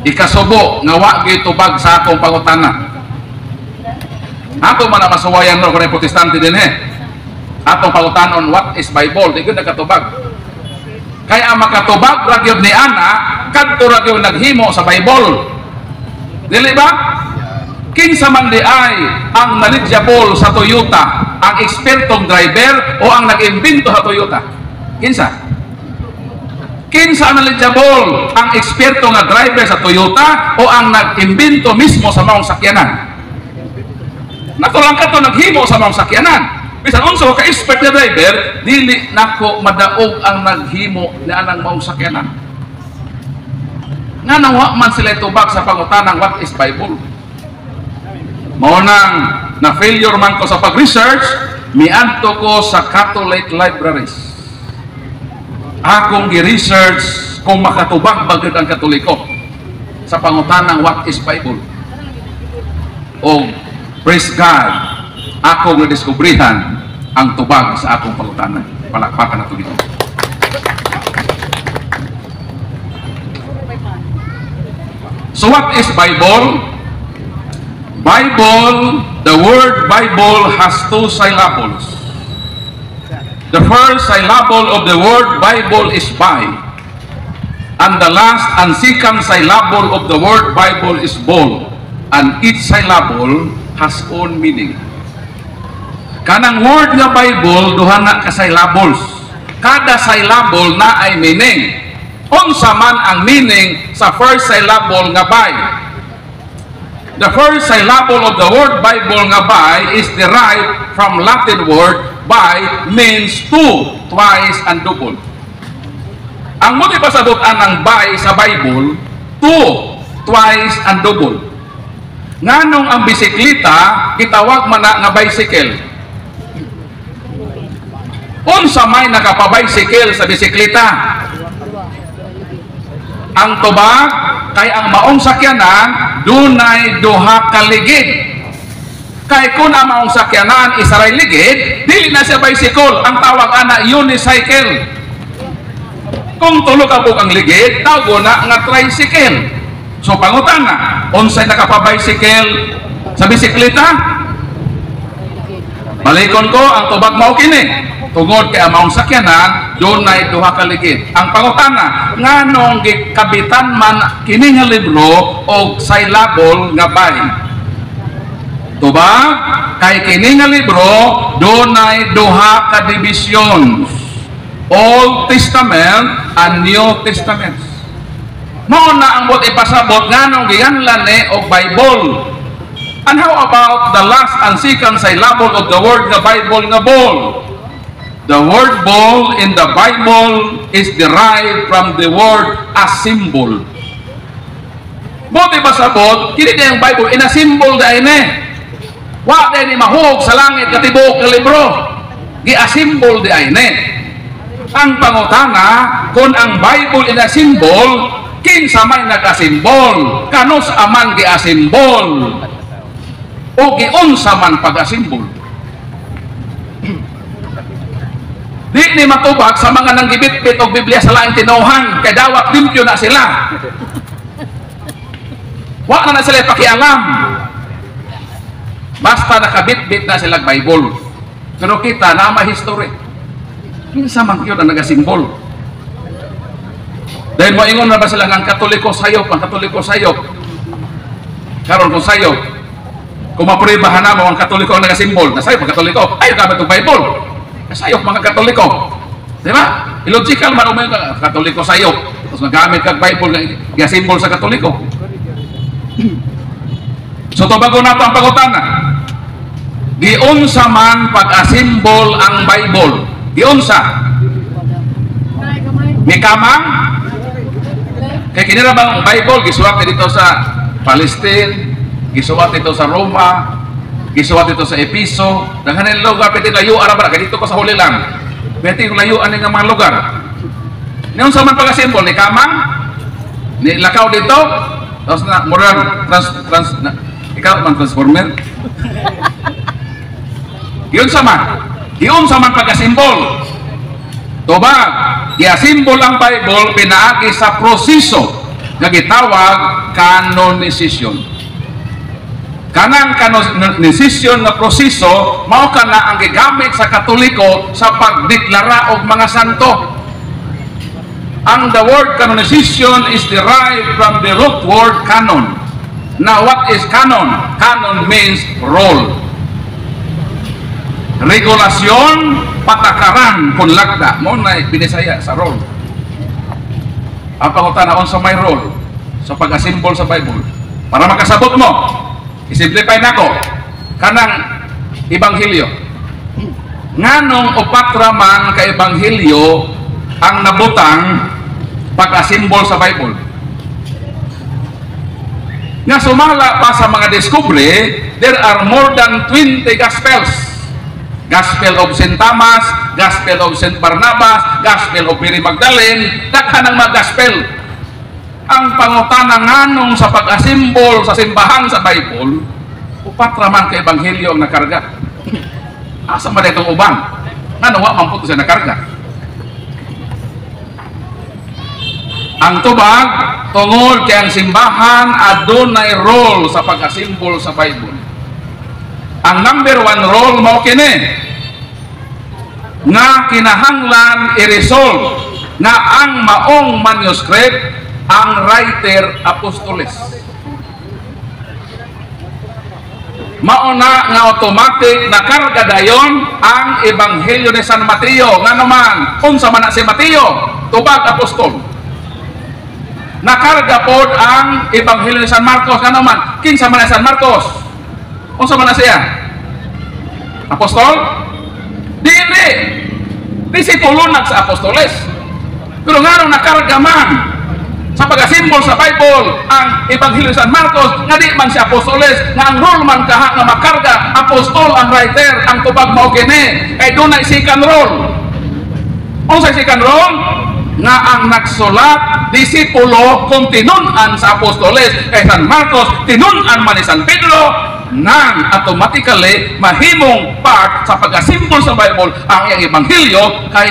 ikasubo nga wa gyud tubag sa akong pangutana. Ato man masuwayan ro kung Protestante din atong pangutanon what is Bible di gyud nakatubag. Kaya ang makatubag ra gyud ni ana kadto ra gyud naghimo sa Bible. Dili ba? Kinsa man di ay ang knowledgeable sa Toyota, ang ekspertong driver o ang nag-imbento sa Toyota? Kinsa? Kinsa ang knowledgeable, ang eksperto nga driver sa Toyota o ang nag-imbento mismo sa maong sakyanan? Natulang ka to naghimo sa maong sakyanan. Bisan unsa ka expert na driver, dili nako madaog ang naghimo ni anang maong sakyanan. Nga nawa man sila tubag sa pangutanang what is Bible. Mao nang na failure man ko sa pag-research, miadto ko sa Catholic libraries. Akong gi-research kung makatubag bagid ang Katoliko sa pangutanang what is Bible. O praise God, akong nadiskubrihan ang tubag sa akong pangutanan. Palakpakan nato dito. So what is Bible? Bible, the word Bible has two syllables. The first syllable of the word Bible is by, and the last and second syllable of the word Bible is bol, and each syllable has own meaning. Kanang word nga Bible duha na ka syllables. Kada syllable na ay meaning. Unsa man ang meaning sa first syllable nga by? The first syllable of the word Bible nga by is derived from Latin word by means two, twice, and double. Ang mo pasabutan ng by sa Bible, two, twice, and double. Nganong ang bisikleta gitawag man na nga bicycle. Unsa may nakapabicycle sa bisikleta? Ang tubag kay ang maong sakyanan dunay duha ka ligid. Kay kun ang maong sakyanan isaray ligid, dili na siya bicycle, ang tawag ana unicycle. Kung tulo ka ang ligid, tawag na nga tricycle. So pangutana, unsay nakapabicycle sa bisikleta? Balikon ko ang tubag mao kini. Tungod kay among sakyanan dunay duha ka ligid. Ang pangutana, nganong gikabitan man kini nga libro og syllable nga by? Tubag kay kini nga libro dunay duha ka division, Old Testament and New Testament. Mao na ang bot ipasabot nganong gihanlan ni og Bible. And how about the last and second syllable of the word nga Bible nga bol? The word ball in the Bible is derived from the word assemble. Buti ba sabot, kini ang Bible inassemble dahil wa dahil ni mahug sa langit katibok ka libro. Gi-assemble dahil ang pangutana, kung ang Bible inassemble, kinsa may nag-assemble? Kanus aman gi-assemble? O giunsa man pag-assemble? Di ni matubag sa mga nanggibit-bit o Biblia sa laing tinuhan kay dawat limpyo na sila. Wa na sila pakialam. Basta nakabit-bit na sila Bible. Pero kita na history. Kinsa man yun ang nagasimbol. Dahil moingon na ba sila ng Katoliko sayop, ang Katoliko sayop. Karon kung sayop, kung mapribahan na mo ang Katoliko ang nagasimbol, na sayop ang Katoliko, ay gamit ang Bible. Sayop mga Katoliko, di ba? Illogical man umay ka Katoliko sayop, tapos nagamit kag Bible nga simbol sa Katoliko. So to bago nato ang pangutana, Giunsa man pag-asimbol ang Bible? Giunsa? May kamang? Kaya kinira bang Bible, gisuwat dito sa Palestine, gisuwat dito sa Roma, gisuwat dito sa Episo, daghanan lugar, pwede layo, arabara, kaya dito ko sa huli lang. Pwede yung layuan ng mga lugar. Niyon sa man pag-asimbol, ni kamang, ni lakaw dito, tapos na, moral, ikaw man transformer. Yun sa man pag-asimbol. Tubag, i-asimbol ang Bible, pinaagi sa proseso na gitawag canonicization. Kanang canonicization na proseso, mao kana ang gigamit sa Katoliko sa pagdeklara og mga santo. Ang the word canonization is derived from the root word canon. Now, what is canon? Canon means roll. Regulasyon, patakaran, punlagda. Mo na binisaya sa roll. Ang pangutanaon sa may roll, sa pag-asimbol sa Bible. Para makasabot mo, isimplify na ko, kanang Ebanghelyo. Nganong upatra man ka Ebanghelyo ang nabutang pag-asimbol sa Bible. Nga sumala pa sa mga diskubre, there are more than 20 Gospels. Gospel of St. Thomas, Gospel of St. Barnabas, Gospel of Mary Magdalene, daghan ng mga Gospel. Ang pangutana nganong sa pag-asimbol sa simbahan sa Bible, upatra man ka Ebanghelyo ang nakarga. Asa man itong uban? Ngano wa man po siya nakarga? Ang tubag, tungod kay ang simbahan adunay role sa pag-asimbol sa Bible. Ang number 1 role mao kini nga kinahanglan i-resolve na ang maong manuscript ang writer apostoles. Mauna nga automatic na karga dayon ang Ebanghelyo ni San Mateo. Nga naman, unsa man na si Mateo, tubag apostol. Nakarga pod ang Ebanghelyo ni San Marcos. Nga naman, kinsa man na San Marcos? Unsa man na siya? Apostol? Dili. Disipulo na sa apostoles. Pero nga nung nakarga man sa pag-asimbol sa Bible ang Ebanghelyo San Marcos, nga di man si apostoles, nga ang role man kaha nga makarga apostol ang writer, ang tubag mao kini kay dunay second role. Unsay second role? Nga ang nagsulat disipulo kung tinun-an sa apostoles kay San Marcos, tinun-an man ni San Pedro, nang automatically mahimong part sa pag-asimbol sa Bible ang iyang Ebanghelyo kay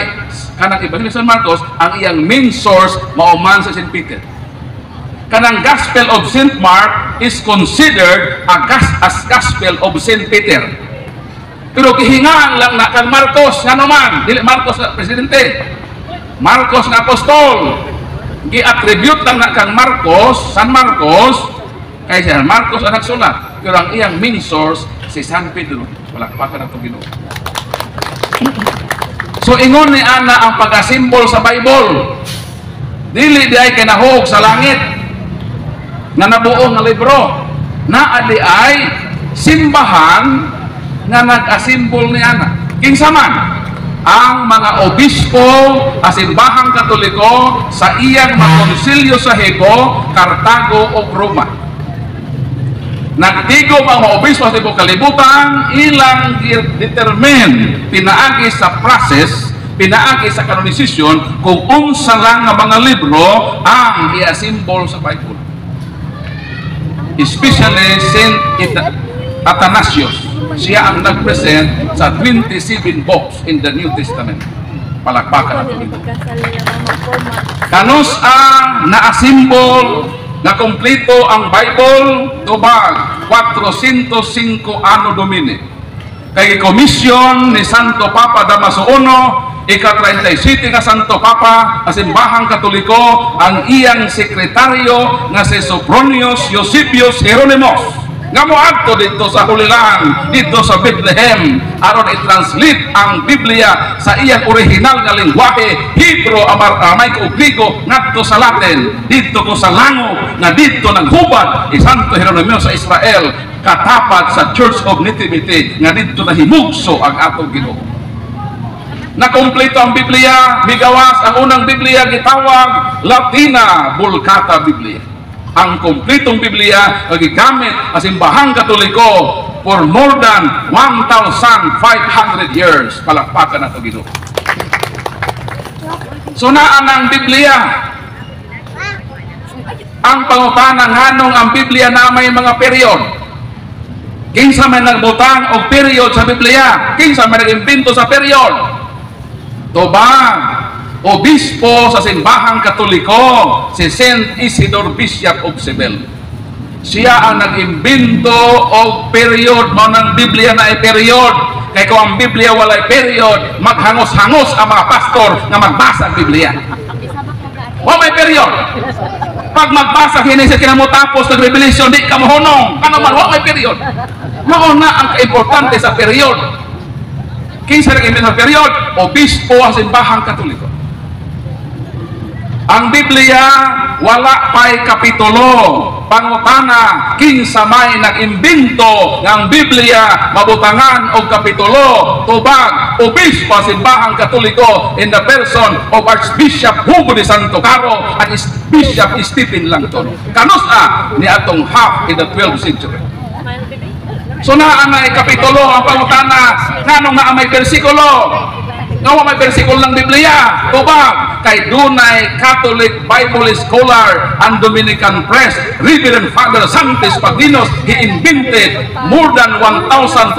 kanang Ebanghelyo San Marcos, ang iyang main source mauman sa St. Peter. Kanang Gospel of St. Mark is considered as Gospel of St. Peter. Pero kihingaan lang na kang Marcos, nga naman, dili Marcos na presidente, Marcos na apostol. Gi-attribute lang na kang Marcos, San Marcos, kay San Marcos ang nagsulat. Pero ang iyang main source, si San Pedro. Walakpakan ang Ginoo. So ingon ni ana ang pag-asimbol sa Bible. Dili di ay kinahog sa langit nga nabuo nga libro. Naa di ay simbahan nga nag-asimbol ni ana. Kinsa man ang mga obispo sa simbahang Katoliko sa iyang mga konsilyo sa Hego, Cartago o Roma. Nagtigom ang mga obispo sa ibang kalibutan, ilang determine pinaagi sa process, pinaagi sa canonicization kung unsa lang nga mga libro ang i-asimbol sa Bible. Especially Saint Athanasius, siya ang nag-present sa 27 books in the New Testament. Palakpakan natin ito. Kanus ang na-asimbol na kompleto ang Bible, tubag 405 Anno Domini. Kay komisyon ni Santo Papa Damaso I, ika-37 nga Santo Papa sa simbahang Katoliko, ang iyang sekretaryo nga si Sophronius Eusebius Hieronymos. nga moadto dito sa Hulilan, dito sa Bethlehem, aron i-translate ang Biblia sa iyang original nga lengguwahe, Hebrew, Aramaic ug Griego ngadto sa Latin, dito ko sa lango nga dito naghubad Santo Jeronimo sa Israel, katapat sa Church of Nativity nga dito nahimugso ang atong Ginoo. Nakumpleto ang Biblia, migawas ang unang Biblia gitawag Latina Vulgata Biblia. Ang kumpletong Biblia nagigamit sa simbahang Katoliko for more than 1,500 years. Palakpakan na ito, Ginoo. So naan ang Biblia. Ang pangutana nganong ang Biblia na may mga period. Kinsa may nagbutang og period sa Biblia? Kinsa may nag-imbento sa period? Tubang obispo sa simbahang Katoliko, si Saint Isidore Bishop of Seville. Siya ang nag-imbento og period, mo ng Biblia na ay period. Kaya kung ang Biblia walay period, maghangos-hangos ang mga pastor na magbasa ang Biblia. Wa may period. Pag magbasa Genesis kinamutapos ng Revelation, di ka mahunong. Ano man, wa may period. Mauna ang importante sa period. Kinsa nag-imbento sa period? Obispo ang simbahang Katoliko. Ang Biblia wala pa'y kapitulo. Pangutana, kinsa may nag-imbento ng Biblia mabutangan og kapitulo. Tubag, obispo simbahang Katoliko in the person of Archbishop Hugo de Santo Caro and Bishop Stephen Langton. Kanusa ni atong half in the 12th century. So naa may kapitulo ang pangutana, nganong naa may bersikulo. Nga may bersikulo ng Biblia, tubag, kay dunay Catholic Bible Scholar and Dominican Press, Reverend Father Santis Pagdinos, he invented more than 1,339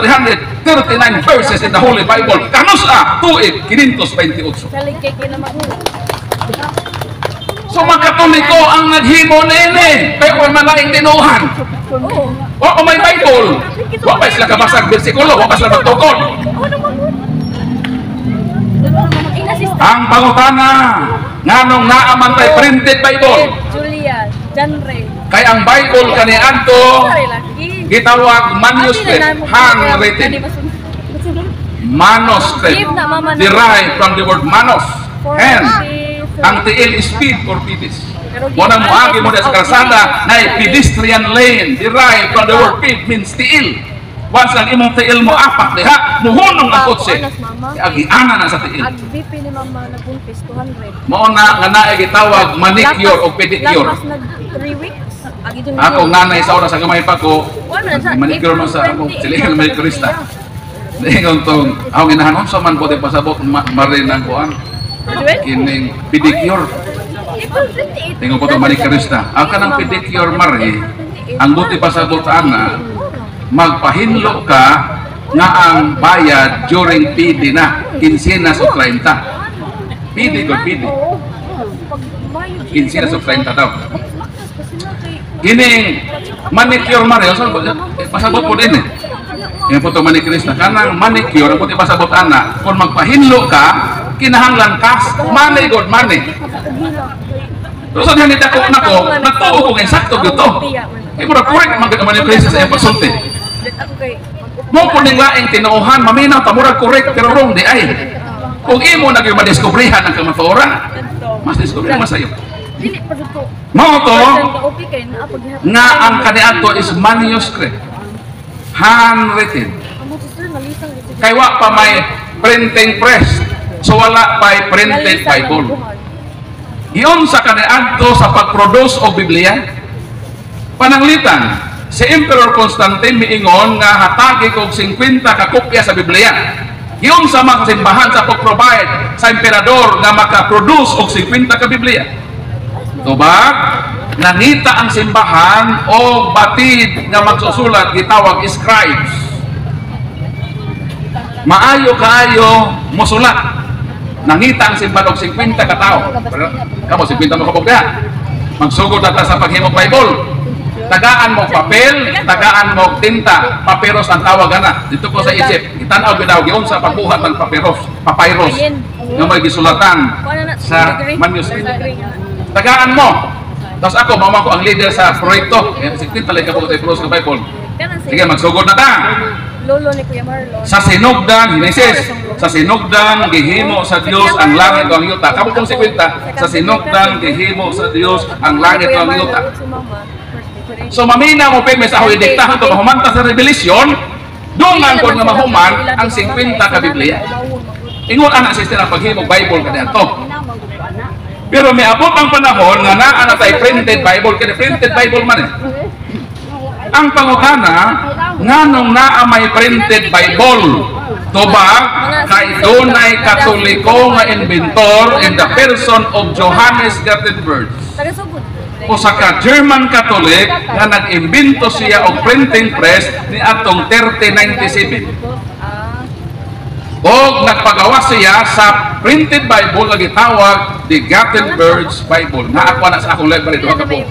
verses in the Holy Bible. Kanusa, tuig, 528. So mga Katoliko ang naghimo nini, kaya kung malaking tinuhan. O may Bible, wala pa sila kabasag bersikulo, wala pa sila magtukod. Ang pangutana, nganong naamantay printed Bible. Julia, Janre. Kay ang Bible kaniadto gitawag manuscript, handwritten. Manuscript, derived from the word manos, hand. Ang tiil is speed or pidis. Muna mo agi mo sa kalsada na pedestrian lane, derived from the word pid means tiil. Once ang imong tiil mo apak diha, muhunong ang kotse. Agiana na sa tiil. Ang BP ni Mama nagpuntis 200. Mao na nga naay gitawag manicure o pedicure. Lapas nag 3 weeks. Ako nanay sa oras sa gamay pa ko, manicure mo sa akong silingan manicurista. Dingon tong ako ginahanon sa man ko di pasabot marin ang kuan. Kining pedicure. Tingog ko tong manicurista. Ang kanang pedicure mari, ang buti pasabot ana magpahinlo ka nga ang bayad during PD na, kinsinas o 30. PD ko, PD. Kinsinas o 30 daw. Kining manicure Mario, pasabot po din eh. Yung po itong manicurista, kanang manicure, ang puti pasabot ana, kung magpahinlo ka, kinahanglan kas, money god money. So sa nito ko na ko, nagtuo ko ngayon sakto dito. Eh, mura correct manicurista sa iyong pagsulti. Mo po ning laing tinuuhan, maminaw, tamurag correct, pero wrong di ay. Kung imo naging madiskubrihan ang kamatuoran, mas diskubrihan mas sayo. Mo to, nga ang kaniadto is manuscript, handwritten. Kay wa pa may printing press, so wala pa printed Bible. Iyon sa kaniadto sa pag-produce o Biblia, pananglitan, si Emperor Constantine miingon nga hatagi kog 50 ka kopya sa Biblia. Iyon sa mga simbahan sa pag-provide sa emperador nga maka-produce og 50 ka Biblia. Tubag, nangita ang simbahan o batid nga magsusulat gitawag scribes. Maayo kaayo mosulat. Nangita ang simbahan og 50 ka tao. Kamo 50 mo kabogda. Magsugod ata sa paghimog Bible. Tagaan mo papel, tagaan mo tinta, papyrus ang tawag na. Dito ko sa Egypt, itanaw bitaw giun sa pagbuhat ng papyrus nga may gisulatan sa manuscript. Tagaan mo. Tapos ako, mama ko ang leader sa proyekto. Si Queen talaga po tayo sa Bible. Sige, magsugod na ta. Lolo ni Kuya Marlon. Sa sinugdan, Hinesis, sa sinugdan, gihimo sa Dios ang langit o ang yuta. Kamu kung si Quinta, sa sinugdan, gihimo sa Dios ang langit o ang yuta. So mamina mo pe sa huy diktahan to mahumanta sa revelasyon, dungan ko nga mahuman ang 50 ka Biblia. Ingon ana sister ang paghimo Bible kaniadto. Pero may abot ang panahon nga naa na tay printed Bible kani printed Bible man. Ang pangutana nganong naa may printed Bible. Tuba kay dunay Katoliko nga inventor in the person of Johannes Gutenberg. O sa ka-German Catholic nga nag-imbento siya og printing press ni atong 3097. O nagpagawa siya sa printed Bible nga gitawag the Gutenberg's Bible. Nga ako na sa akong library duha ka po.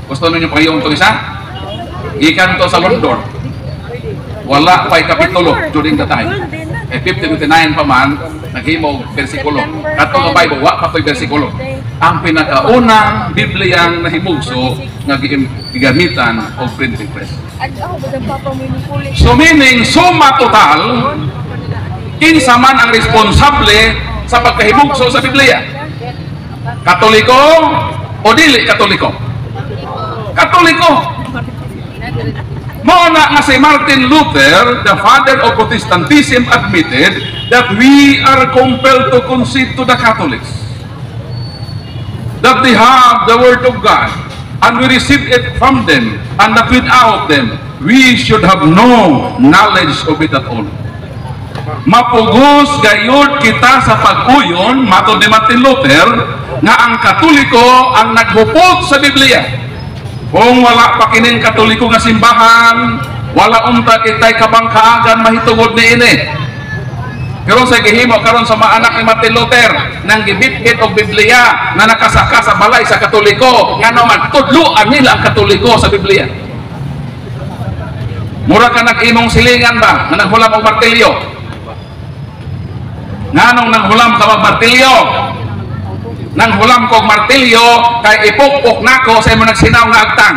Gusto ninyo payon to isa? Gikan to sa London. Wala pa'y kapitulo during the time. 1559 pa man, naghimo bersikulo. Kato nga Bible, wa pa to'y bersikulo. Ang pinakaunang Bibliang nahimugso nga gigamitan o printing press. So meaning, suma total, kinsa man ang responsable sa pagkahimugso sa Biblia? Katoliko o dili Katoliko? Katoliko! Muna nga si Martin Luther, the father of Protestantism, admitted that we are compelled to concede to the Catholics that they have the Word of God and we receive it from them and that without them we should have no knowledge of it at all. Mapugos gayud kita sa pag-uyon, matod ni Martin Luther, nga ang Katoliko ang naghupot sa Biblia. Kung wala pa kining Katoliko nga simbahan, wala unta kitay kabangkaagan mahitungod ni ini. Pero sa gihimo karon sa mga anak ni Martin Luther nang gibitbit og Biblia na nakasaka sa balay sa Katoliko, nga naman tudluan nila ang Katoliko sa Biblia. Mura ka nag-imong silingan ba nga nanghulam og martilyo? Nganong nanghulam ka og martilyo? Nang hulam kong martilyo kay ipukpok nako sa imo nagsinaw nga agtang.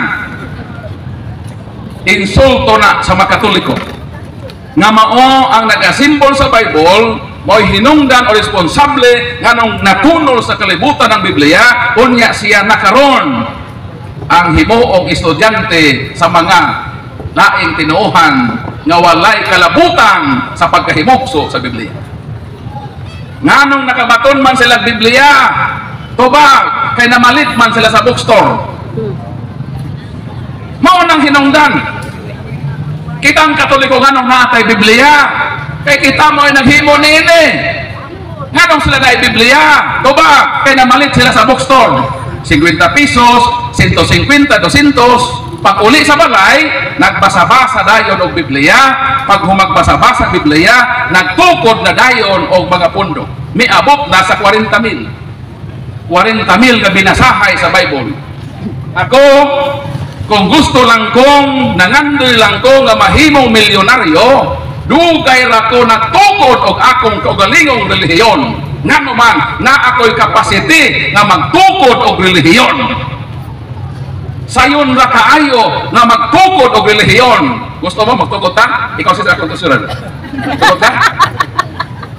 Insulto na sa mga Katoliko. Nga mao ang nagasimbol sa Bible, mo'y hinungdan o responsable nganong natunol sa kalibutan ng Biblia, unya siya nakaron ang himuong estudyante sa mga laing tinuohan nga walay kalabutan sa pagkahimugso sa Biblia. Nganong nakabaton man sila Biblia, tuba kay namalit man sila sa bookstore. Mao nang hinungdan. Kita ang Katoliko nganong natay Biblia, kay kita mo ay naghimo niini. Nganong sila na Biblia, tuba kay namalit sila sa bookstore. 50 pesos, 150, 200. Pag uli sa balay, nagbasa-basa dayon og Biblia. Pag humagbasa-basa Biblia, nagtukod na dayon og mga pundo. Miabot na sa 40,000. 40,000 ka binasahay sa Bible. Ako, kung gusto lang kong, nangandoy lang ko nga mahimong milyonaryo, dugay ra ko nagtukod og akong kaugalingong relihiyon. Nga naman, na ako'y kapasiti nga magtukod og relihiyon. Sayon ra kaayo nga magtukod og relihiyon. Gusto mo magtukod ta? Ikaw si akong tusuran. Tukod ta?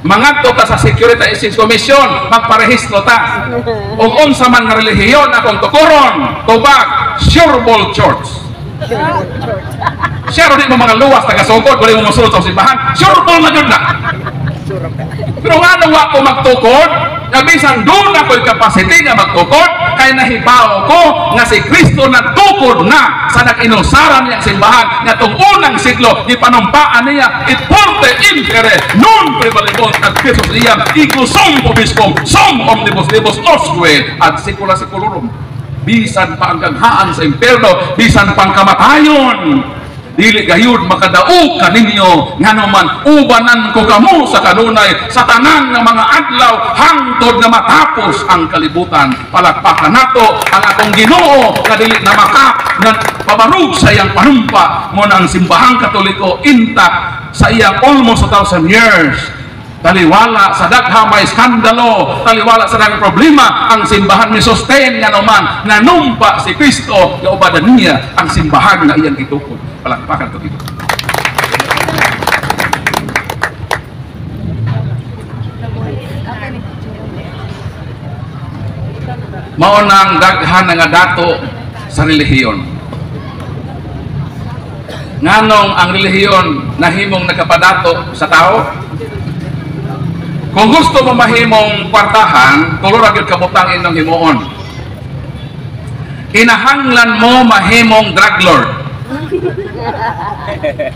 Mangadto ta sa Security Exchange Commission, magparehistro ta. Ug unsa man nga relihiyon akong tukuron, tubag, Sureball Church. Siya rin mo mga luwas taga-sugod, wala mo masulot sa simbahan. Sureball na yun na. Pero nga nung ako magtukod, nabisan doon ako'y kapasiti nga magtukod, kaya nahibaw ko nga si Kristo nagtukod na sa nag-inusaran niya simbahan nga itong unang siglo, di panumpaan niya, it porte impere, non prevalibus at Christus niya, ikusum pobiscum, sum omnibus libus osque, at sikula-sikulurum. Bisan pa ang gaghaan sa impierno, bisan pang kamatayon, dili gayud makadaog kaninyo nganuman ubanan ko kamo sa kanunay sa tanan nga mga adlaw hangtod na matapos ang kalibutan. Palakpakan nato ang atong Ginoo nga dili na pabarug sa iyang panumpa mo ng simbahang Katoliko intact sa iyang almost 1,000 years Taliwala sa daghang may skandalo, taliwala sa daghang problema, ang simbahan ni sustain nga naman, nanumpa si Kristo, nga ubadan niya ang simbahan nga iyang itukod. Palakpakan ito dito. Mao nang daghan nga dato sa relihiyon. Nganong ang relihiyon nahimong nakapadato sa tao? Kung gusto mo mahimong kwartahan, tulo ra gyud kabutang inyong himuon. Kinahanglan mo mahimong drug lord.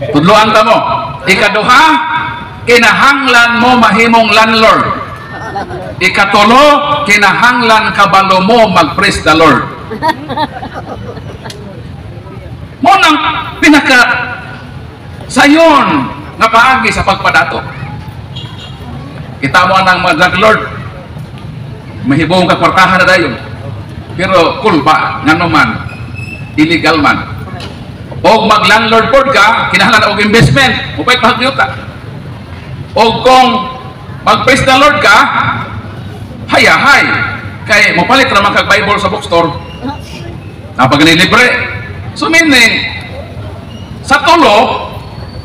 Tudloan ta mo. Ikaduha, kinahanglan mo mahimong landlord. Ikatulo, kinahanglan kabalo mo mag-praise the Lord. Mo nang pinaka sayon nga paagi sa pagpadato. Kita mo ang mga drug lord, mahibong ka kwartahan na dayon. Pero cool ba, nga naman, illegal man. O mag-landlord board ka, kinahanglan og investment, mupay pahagyuta. O kung mag-praise the Lord ka, hayahay. Kay mapalit naman kag Bible sa bookstore. Napag libre. So meaning, sa tulo,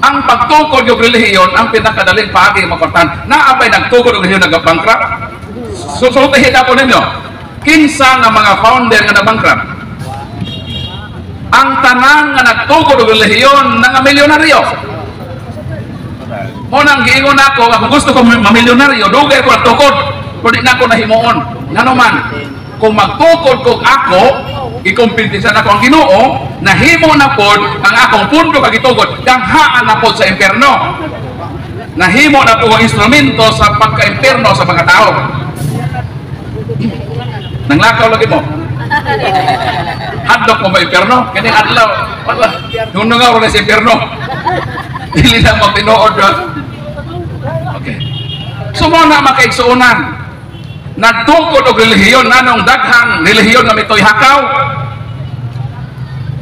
ang pagtukod yung relihiyon ang pinakadaling paagi makwartahan. Naabay nagtukod yung relihiyon nag-bankrupt. Sultihin ako ninyo, kinsa nga mga founder nga na-bankrupt. Ang tanang nga nagtukod yung relihiyon nga milyonaryo. Mo nang giingon ako, kung gusto ko mamilyonaryo, dugay ko nagtukod, kung di na ako nahimuon. Nga naman, kung magtukod ko ako, ikumpintisan ako ang Ginoo, nahimo na pod ang akong pundo kag itugod, danghaan na pod sa impierno. Nahimo na po ang instrumento sa pagka-impierno sa mga tao. Nanglakaw lagi mo. Hadlok mo ba impierno? Kani adlaw, wala. Nung nga wala sa impierno. Dili na mo tinuod. Okay. So mo na makaigsuunan. Nagtukod og relihiyon nanong daghang relihiyon nga mitoy hakaw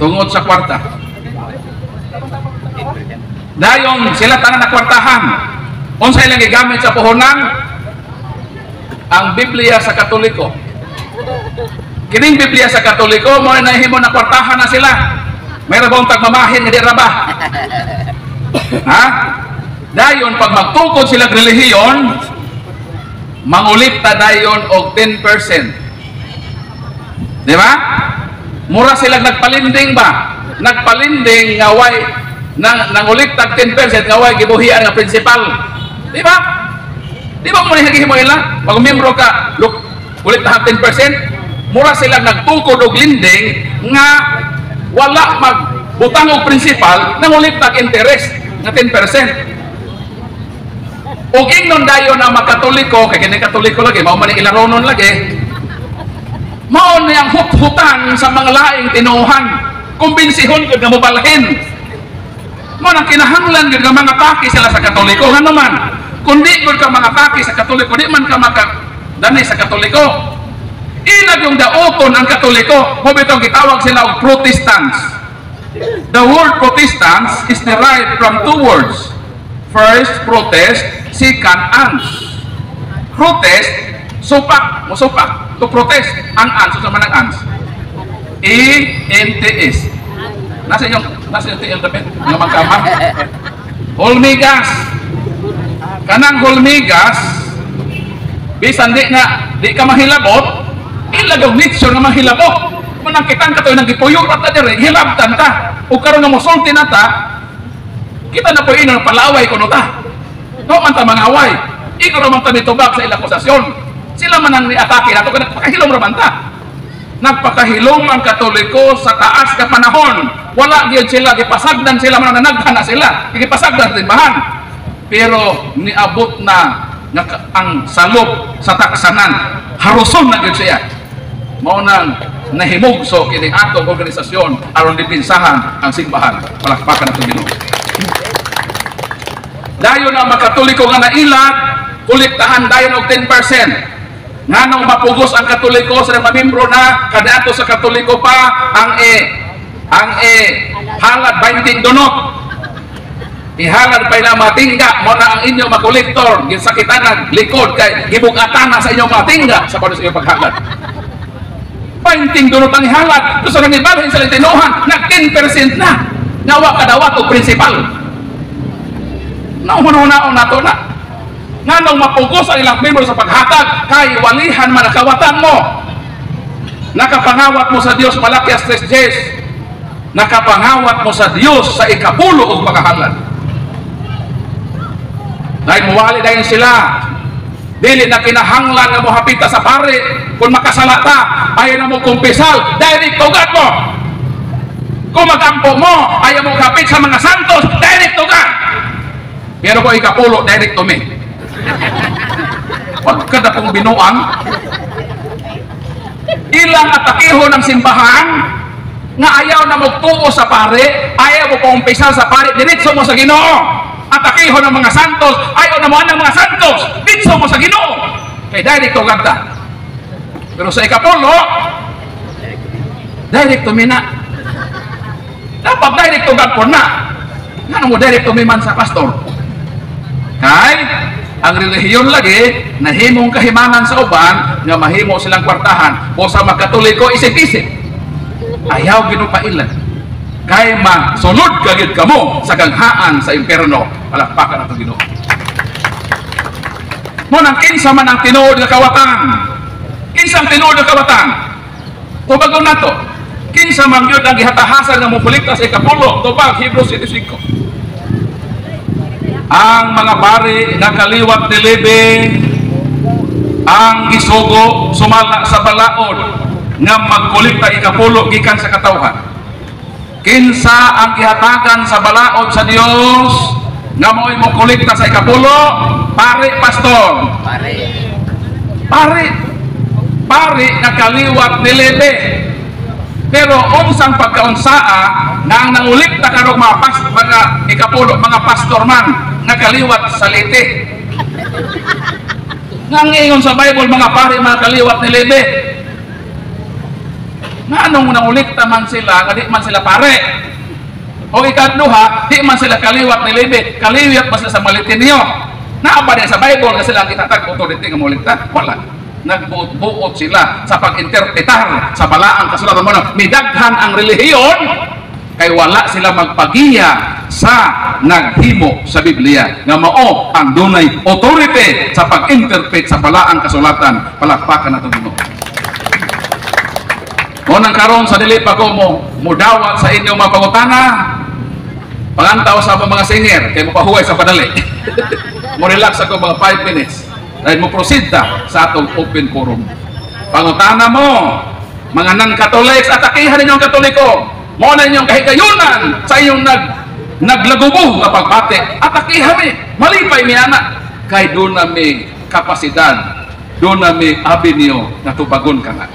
tungod sa kwarta. Dayon sila tanan na kwartahan. Unsa ilang gigamit sa puhunan? Ang Biblia sa Katoliko. Kining Biblia sa Katoliko mo na nahimo na kwartahan na sila. Mayra bang tagmamahin nga di ra ba? Ha? Dayon pag magtukod sila relihiyon, mangulit ta dayon og 10%. Di ba? Mura sila nagpalinding ba? Nagpalinding nga way nangulit tag 10% nga way gibuhian nga principal. Di ba? Di ba mo ni hagihimo ila? Pag miyembro ka, look, ulit ta 10%. Mura sila nagtukod og linding nga wala magbutang og principal nangulit tag interest nga 10%. O ingnon dayon ang makatoliko, kay kini katoliko lagi, mao man ilang ronon lagi. Mao ni ang hut-hutan sa mga laing tinuhan, kumbensihon gud nga mobalhin. Mo nang kinahanglan gud nga mga taki sila sa katoliko nga naman. Kundi gud ka mga taki sa katoliko, di man ka makadani sa katoliko. Ilag yung daoton ang katoliko, mo bitong gitawag sila og Protestants. The word Protestants is derived from two words. First, protest. Second, ans. Protest, supak, musupak. To protest, ang ans, sa manang ans. E-N-T-S. Nasa yung tiyang dapat, nga magkama. Hulmigas. Kanang hulmigas, bisan di ka mahilabot, ilagaw nitsyo na mahilabot. Manang kitang katoy nang gipuyo rata dire, hilabtan ta. O karon nga mosulti na ta, kita na po ino palaway kuno ta. No man ta mga away. Ikaw naman ta nitubag sa ilang akusasyon. Sila man ang niatake nato kaya nagpakahilom raman ta. Nagpakahilom ang Katoliko sa taas ka panahon. Wala gyud sila gipasagdan sila man nanaghan na sila. Gipasagdan sa simbahan. Pero niabot na ang salop sa taksanan. Haruson na gyud siya. Mao nang nahimugso kini atong organisasyon aron dipinsahan ang simbahan. Palakpakan nato Ginoo. Dayon ang makatoliko nga nailat, kuliktahan dayon og 10%. Nganong mapugos ang Katoliko sa mamembro na kadato sa Katoliko pa ang halad 20 donot. Ihalad pa na mga tingga mo na ang inyong mga kolektor gisakitanan likod kay gibugatan na sa inyong mga tingga sa panos inyong paghalad. Painting dunot ang ihalad gusto nang ibalhin sa tinuhan nag 10% na nawa kadawat o principal. Nauhunaon nato na nga nang mapugos ang ilang member sa paghatag kay walihan man nakawatan mo. Nakapangawat mo sa Dios Malakias 3:10. Nakapangawat mo sa Dios sa ikapulo og paghahalad. Dahil muwali dahil sila dili na kinahanglan nga mohapita sa pare kung makasalata ayaw na mo kumpisal direct tugat mo. Kung magampo mo ayaw mo kapit sa mga santos direct tugat. Pero kung ikapulo direct to me. Pagkada kong binuang ilang atakiho ng simbahan nga ayaw na magtuo sa pare ayaw mo kumpisal sa pare diretso mo sa Ginoo. Atakiho ng mga santos ayaw na mo ng mga santos diretso mo sa Ginoo kay direct to ganda. Pero sa ikapulo direct to me na dapat direct to God po na nga mo direct to me man sa pastor kay ang relihiyon lagi nahimong kahimangan sa uban nga mahimo silang kwartahan o sa mga Katoliko isip-isip ayaw ginupailan kay masulod kagid kamo sa ganghaan sa impierno. Palakpakan nato Ginoo. Mo nang kinsa man ang tinuod nga kawatan kinsang tinuod nga kawatan tubagon nato kinsa man gyud ang gihatahasan nga mopulikta sa ikapulo tubag Hebrews 7:5 ang mga pari nga kaliwat ni Lebe ang gisugo sumala sa balaod nga magkulikta ikapulo gikan sa katawhan. Kinsa ang gihatagan sa balaod sa Dios nga mo'y mokulikta sa ikapulo? Pari pastor. Pari nga kaliwat ni Lebe. Pero unsang pagkaunsaa na ang nangulikta karong mga ikapulo mga pastor man nga kaliwat sa lite. Nga ngayon sa Bible mga pari mga kaliwat ni Lebe. Nga anong nangulikta man sila nga di man sila pare. O ikaduha, di man sila kaliwat ni Lebe, kaliwat ba sila sa malitin niyo? Naaba din sa Bible nga sila ang itatag authority nga mulikta? Wala. Nagbuot sila sa pag-interpretar sa balaang kasulatan mo na midaghan ang relihiyon kay wala sila magpagiya sa naghimo sa Biblia nga mao ang dunay authority sa pag-interpret sa balaang kasulatan. Palakpakan nato Ginoo. Unang karon sa dili pa ko mo mudawat sa inyong mga pangutana pangantaw sa mga singer kay mapahuway sa padali. Mo relax ako mga 5 minutes. Dahil mo proceed ta sa atong open forum. Pangutana mo, mga non-Catholics, atakihan ninyong Katoliko. Mo na inyong kahigayunan sa inyong naglagubo nga pagbate. Atakihan mi, malipay mi anak. Kay doon na may kapasidad, doon na may avenue na tubagon ka na.